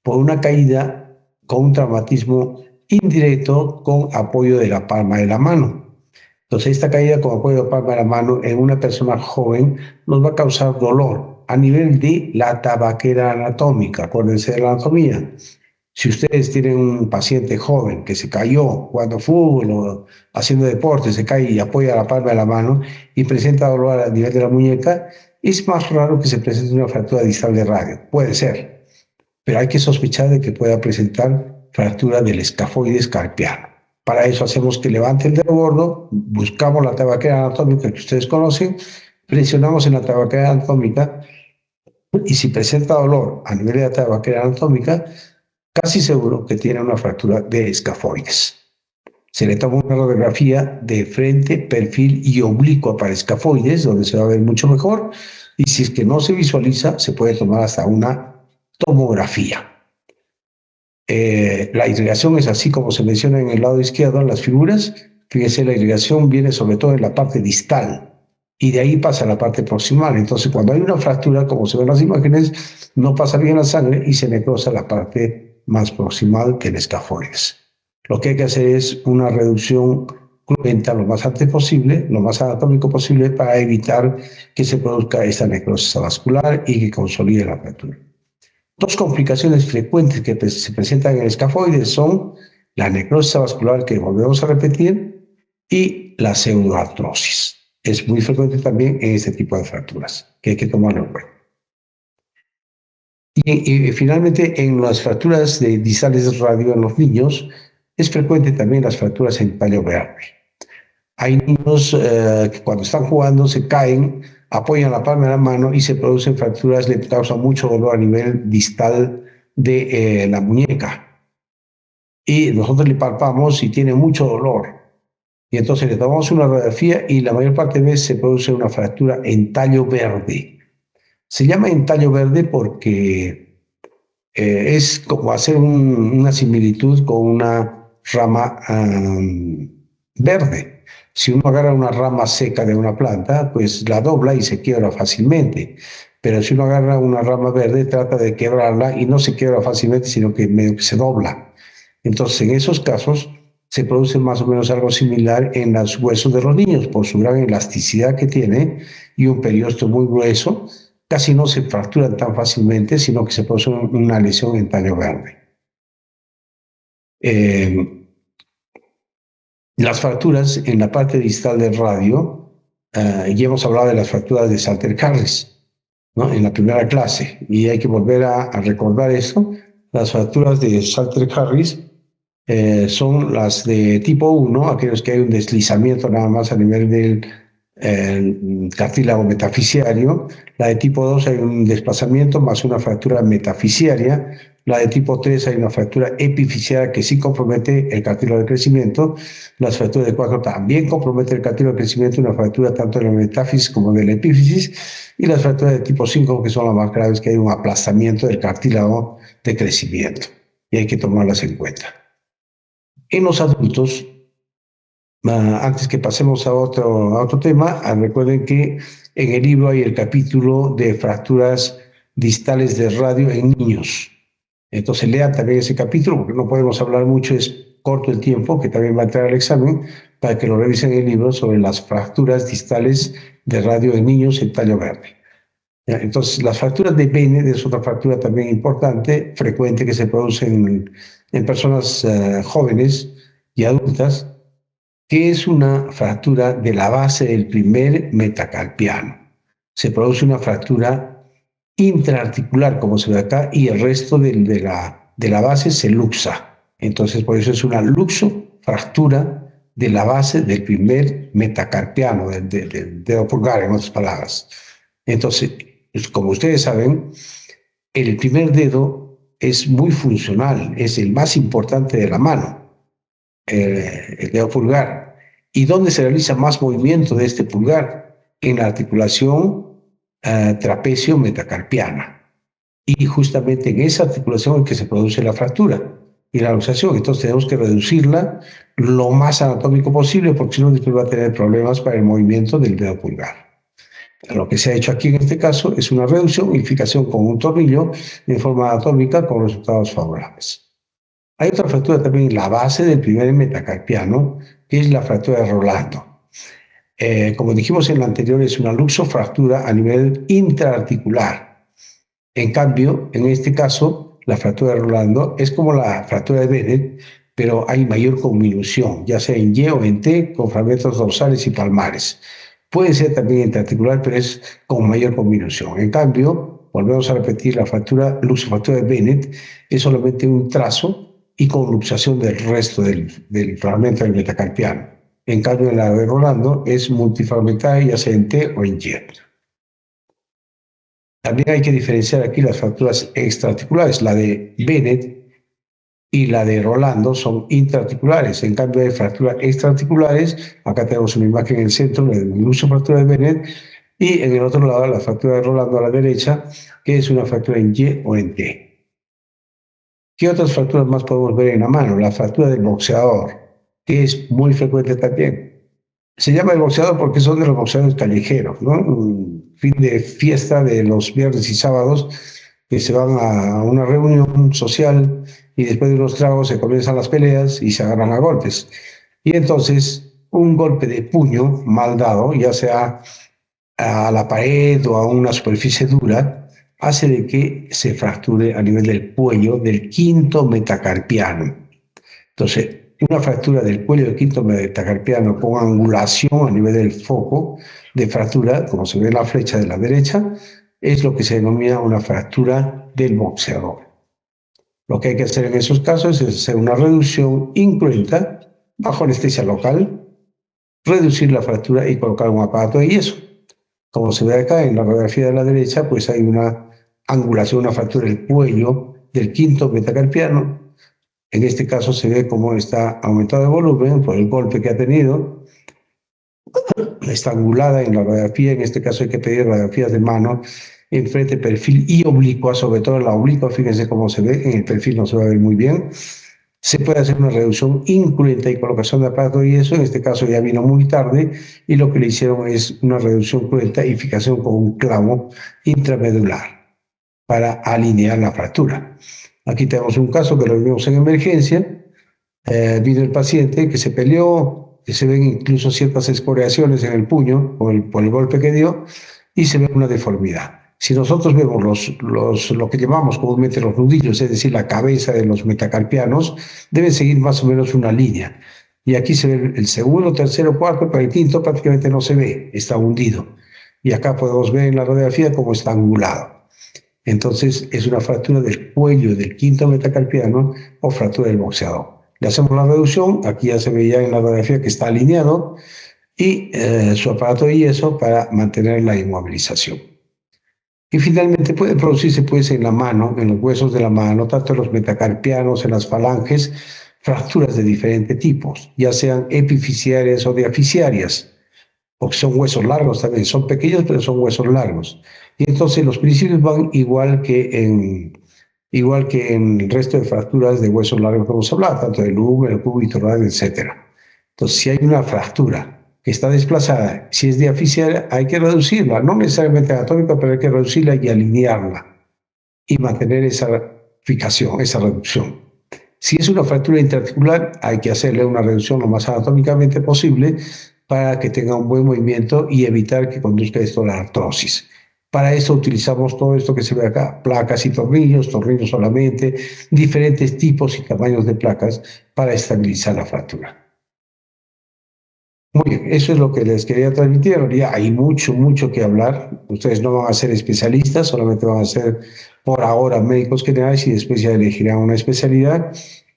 por una caída con un traumatismo indirecto con apoyo de la palma de la mano. Entonces, esta caída con apoyo de la palma de la mano en una persona joven nos va a causar dolor a nivel de la tabaquera anatómica. Acuérdense de la anatomía. Si ustedes tienen un paciente joven que se cayó jugando fútbol o haciendo deporte, se cae y apoya la palma de la mano y presenta dolor a nivel de la muñeca, es más raro que se presente una fractura distal de radio. Puede ser, pero hay que sospechar de que pueda presentar fractura del escafoides carpiano. Para eso hacemos que levante el dedo gordo, buscamos la tabaquera anatómica que ustedes conocen, presionamos en la tabaquera anatómica y si presenta dolor a nivel de la tabaquera anatómica, casi seguro que tiene una fractura de escafoides. Se le toma una radiografía de frente, perfil y oblicua para escafoides, donde se va a ver mucho mejor, y si es que no se visualiza, se puede tomar hasta una tomografía. La irrigación es así como se menciona en el lado izquierdo en las figuras, Fíjese, la irrigación viene sobre todo en la parte distal y de ahí pasa a la parte proximal. Entonces, cuando hay una fractura, como se ven en las imágenes, no pasa bien la sangre y se necrosa la parte más proximal del escafoides. Lo que hay que hacer es una reducción cruenta lo más antes posible, lo más anatómico posible, para evitar que se produzca esta necrosis vascular y que consolide la fractura. Dos complicaciones frecuentes que se presentan en el escafoides son la necrosis vascular, que volvemos a repetir, y la pseudoartrosis. Es muy frecuente también en este tipo de fracturas, que hay que tomarlo en cuenta. Y finalmente, en las fracturas de distales de radio en los niños, es frecuente también las fracturas en tallo verde. Hay niños que cuando están jugando se caen, apoyan la palma de la mano y se producen fracturas, le causa mucho dolor a nivel distal de la muñeca. Y nosotros le palpamos y tiene mucho dolor. Y entonces le tomamos una radiografía y la mayor parte de veces se produce una fractura en tallo verde. Se llama en tallo verde porque es como hacer una similitud con una rama verde. Si uno agarra una rama seca de una planta, pues la dobla y se quiebra fácilmente. Pero si uno agarra una rama verde, trata de quebrarla y no se quiebra fácilmente, sino que medio que se dobla. Entonces, en esos casos, se produce más o menos algo similar en los huesos de los niños, por su gran elasticidad que tiene y un periósteo muy grueso. Casi no se fracturan tan fácilmente, sino que se produce una lesión en tallo verde. Las fracturas en la parte distal del radio, ya hemos hablado de las fracturas de Salter-Harris, ¿no?, en la primera clase, y hay que volver a recordar esto. Las fracturas de Salter-Harris son las de tipo 1, aquellos que hay un deslizamiento nada más a nivel del cartílago metafisiario. La de tipo 2 hay un desplazamiento más una fractura metafisiaria. La de tipo 3 hay una fractura epifisiaria que sí compromete el cartílago de crecimiento. Las fracturas de 4 también comprometen el cartílago de crecimiento, una fractura tanto de la metáfisis como de la epífisis. Y las fracturas de tipo 5, que son las más graves, que hay un aplastamiento del cartílago de crecimiento. Y hay que tomarlas en cuenta. En los adultos, antes que pasemos a otro tema, recuerden que en el libro hay el capítulo de fracturas distales de radio en niños. Entonces lean también ese capítulo, porque no podemos hablar mucho, es corto el tiempo, que también va a entrar al examen, para que lo revisen en el libro sobre las fracturas distales de radio en niños en tallo verde. Entonces, las fracturas de Bennett es otra fractura también importante, frecuente, que se produce en personas jóvenes y adultas, que es una fractura de la base del primer metacarpiano. Se produce una fractura intraarticular, como se ve acá, y el resto de la base se luxa. Entonces, por eso es una luxofractura de la base del primer metacarpiano, del dedo pulgar, en otras palabras. Entonces, como ustedes saben, el primer dedo es muy funcional, es el más importante de la mano, el dedo pulgar. ¿Y dónde se realiza más movimiento de este pulgar? En la articulación trapecio-metacarpiana. Y justamente en esa articulación es que se produce la fractura y la luxación. Entonces tenemos que reducirla lo más anatómico posible, porque si no, después va a tener problemas para el movimiento del dedo pulgar. Lo que se ha hecho aquí en este caso es una reducción, unificación con un tornillo en forma anatómica con resultados favorables. Hay otra fractura también en la base del primer metacarpiano, que es la fractura de Rolando. Como dijimos en la anterior, es una luxofractura a nivel intraarticular. En cambio, en este caso, la fractura de Rolando es como la fractura de Bennett, pero hay mayor conminución, ya sea en Y o en T, con fragmentos dorsales y palmares. Puede ser también intraarticular, pero es con mayor conminución. En cambio, volvemos a repetir, la luxofractura de Bennett es solamente un trazo y con luxación del resto del fragmento del metacarpiano. En cambio, la de Rolando es multifragmentaria, ya sea en T o en Y. También hay que diferenciar aquí las fracturas extraarticulares. La de Bennett y la de Rolando son intraarticulares. En cambio, hay fracturas extraarticulares. Acá tenemos una imagen en el centro de la luxofractura de Bennett y en el otro lado la fractura de Rolando a la derecha, que es una fractura en Y o en T. ¿Qué otras fracturas más podemos ver en la mano? La fractura del boxeador. que es muy frecuente también. Se llama el boxeador porque son de los boxeadores callejeros, ¿no? Un fin de fiesta de los viernes y sábados que se van a una reunión social y después de unos tragos se comienzan las peleas y se agarran a golpes. Y entonces un golpe de puño mal dado, ya sea a la pared o a una superficie dura, hace de que se fracture a nivel del cuello del quinto metacarpiano. Entonces, una fractura del cuello del quinto metacarpiano con angulación a nivel del foco de fractura, como se ve en la flecha de la derecha, es lo que se denomina una fractura del boxeador. Lo que hay que hacer en esos casos es hacer una reducción incruenta bajo anestesia local, reducir la fractura y colocar un aparato de yeso. Como se ve acá en la radiografía de la derecha, pues hay una angulación, una fractura del cuello del quinto metacarpiano. En este caso se ve cómo está aumentado de volumen por el golpe que ha tenido. Está angulada en la radiografía, en este caso hay que pedir radiografías de mano en frente, perfil y oblicua, sobre todo en la oblicua, fíjense cómo se ve, en el perfil no se va a ver muy bien. Se puede hacer una reducción incruenta y colocación de aparato y eso, en este caso ya vino muy tarde y lo que le hicieron es una reducción cruenta y fijación con un clavo intramedular para alinear la fractura. Aquí tenemos un caso que lo vimos en emergencia. Vino el paciente que se peleó, que se ven incluso ciertas escoriaciones en el puño por el golpe que dio y se ve una deformidad. Si nosotros vemos lo que llamamos comúnmente los nudillos, es decir, la cabeza de los metacarpianos, deben seguir más o menos una línea. Y aquí se ve el segundo, tercero, cuarto, pero el quinto prácticamente no se ve, está hundido. Y acá podemos ver en la radiografía cómo está angulado. Entonces es una fractura del cuello del quinto metacarpiano o fractura del boxeador. Le hacemos la reducción, aquí ya se veía en la radiografía que está alineado y su aparato de yeso para mantener la inmovilización. Y finalmente puede producirse pues en la mano, en los huesos de la mano, tanto en los metacarpianos, en las falanges, fracturas de diferentes tipos, ya sean epifisiarias o diafisiarias, porque son huesos largos también, son pequeños pero son huesos largos. Y entonces los principios van igual que en el resto de fracturas de huesos largos que hemos hablado, tanto del húmero, cúbito, radio, etc. Entonces, si hay una fractura que está desplazada, si es diafisiaria, hay que reducirla, no necesariamente anatómica, pero hay que reducirla y alinearla y mantener esa fijación, esa reducción. Si es una fractura intraarticular, hay que hacerle una reducción lo más anatómicamente posible para que tenga un buen movimiento y evitar que conduzca esto a la artrosis. Para eso utilizamos todo esto que se ve acá, placas y tornillos solamente, diferentes tipos y tamaños de placas para estabilizar la fractura. Muy bien, eso es lo que les quería transmitir. Ya hay mucho que hablar. Ustedes no van a ser especialistas, solamente van a ser por ahora médicos generales y después ya elegirán una especialidad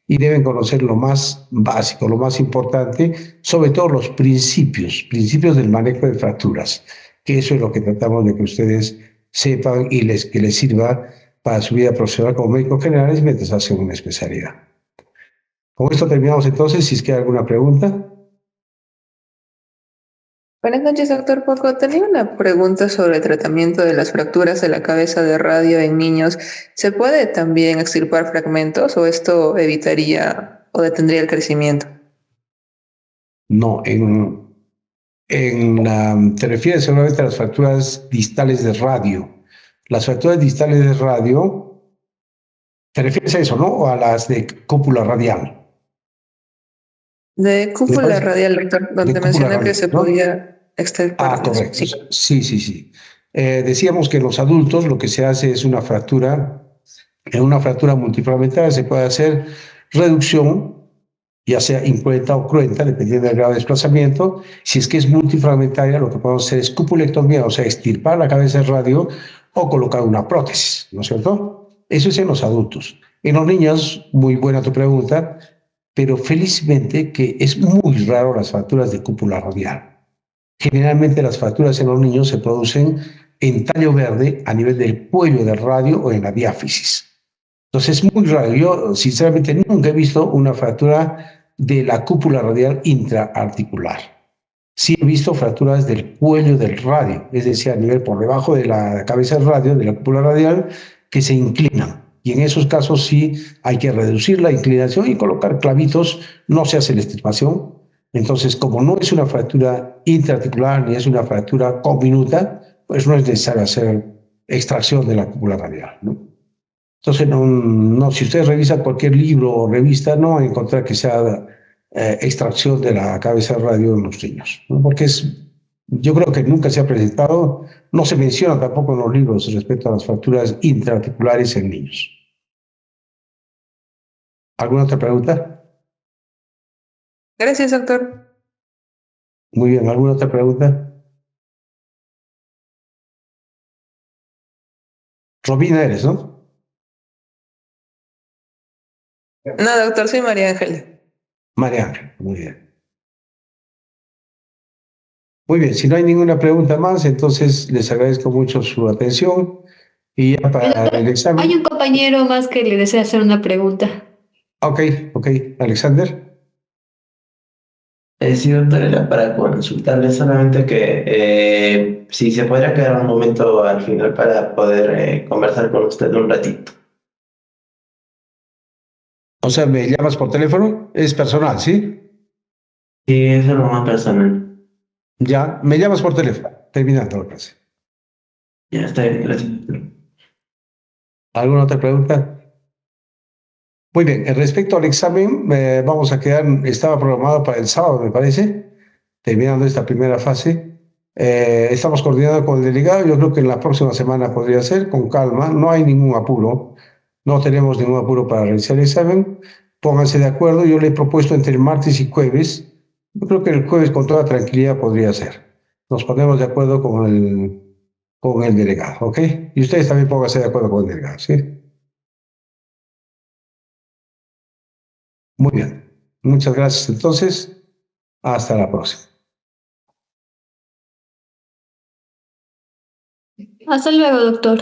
y deben conocer lo más básico, lo más importante, sobre todo los principios del manejo de fracturas, que eso es lo que tratamos de que ustedes sepan y que les sirva para su vida profesional como médicos generales mientras hacen una especialidad. Con esto terminamos entonces. Si es que hay alguna pregunta. Buenas noches, doctor Poco. Tenía una pregunta sobre el tratamiento de las fracturas de la cabeza de radio en niños. ¿Se puede también extirpar fragmentos o esto evitaría o detendría el crecimiento? No, te refieres seguramente a las fracturas distales de radio. Las fracturas distales de radio, ¿te refieres a eso, no? ¿O a las de cúpula radial? De cúpula radial, doctor, donde mencioné que se podía extirpar. Correcto. Sí. Decíamos que en los adultos lo que se hace es una fractura, en una fractura multifragmentaria se puede hacer reducción, ya sea incruenta o cruenta, dependiendo del grado de desplazamiento. Si es que es multifragmentaria, lo que podemos hacer es cupulectomía, o sea, extirpar la cabeza de radio o colocar una prótesis, ¿no es cierto? Eso es en los adultos. En los niños, muy buena tu pregunta, pero felizmente que es muy raro las fracturas de cúpula radial. Generalmente las fracturas en los niños se producen en tallo verde a nivel del cuello del radio o en la diáfisis. Entonces es muy raro. Yo sinceramente nunca he visto una fractura de la cúpula radial intraarticular. Sí he visto fracturas del cuello del radio, es decir, a nivel por debajo de la cabeza del radio, de la cúpula radial, que se inclinan. Y en esos casos sí hay que reducir la inclinación y colocar clavitos, no se hace la extirpación. Entonces, como no es una fractura intraarticular ni es una fractura conminuta, pues no es necesario hacer extracción de la cúpula radial, ¿no? Entonces, si ustedes revisan cualquier libro o revista, no van a encontrar que sea extracción de la cabeza de radio en los niños, ¿no? Porque yo creo que nunca se ha presentado, no se menciona tampoco en los libros respecto a las fracturas intraarticulares en niños. ¿Alguna otra pregunta? Gracias, doctor. Muy bien, ¿alguna otra pregunta? Robina eres, ¿no? No, doctor, soy María Ángela. María Ángel, muy bien. Muy bien, si no hay ninguna pregunta más, entonces les agradezco mucho su atención y ya para el Doctor, hay un examen. compañero más que le desea hacer una pregunta. Ok, ok, Alexander. Sí, doctor, era para consultarle solamente que si se podría quedar un momento al final para poder conversar con usted un ratito. O sea, me llamas por teléfono, es personal, ¿sí? Sí, eso es lo más personal. Ya, me llamas por teléfono, terminando la clase. Ya está bien, gracias, doctor. ¿Alguna otra pregunta? Muy bien, respecto al examen, vamos a quedar, estaba programado para el sábado, me parece, terminando esta primera fase. Estamos coordinando con el delegado, yo creo que en la próxima semana podría ser, con calma, no hay ningún apuro, no tenemos ningún apuro para realizar el examen. Pónganse de acuerdo, yo le he propuesto entre el martes y jueves, yo creo que el jueves con toda tranquilidad podría ser. Nos ponemos de acuerdo con el delegado, ¿ok? Y ustedes también pónganse de acuerdo con el delegado, ¿sí? Muy bien. Muchas gracias. Entonces, hasta la próxima. Hasta luego, doctor.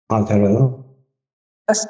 Hasta luego.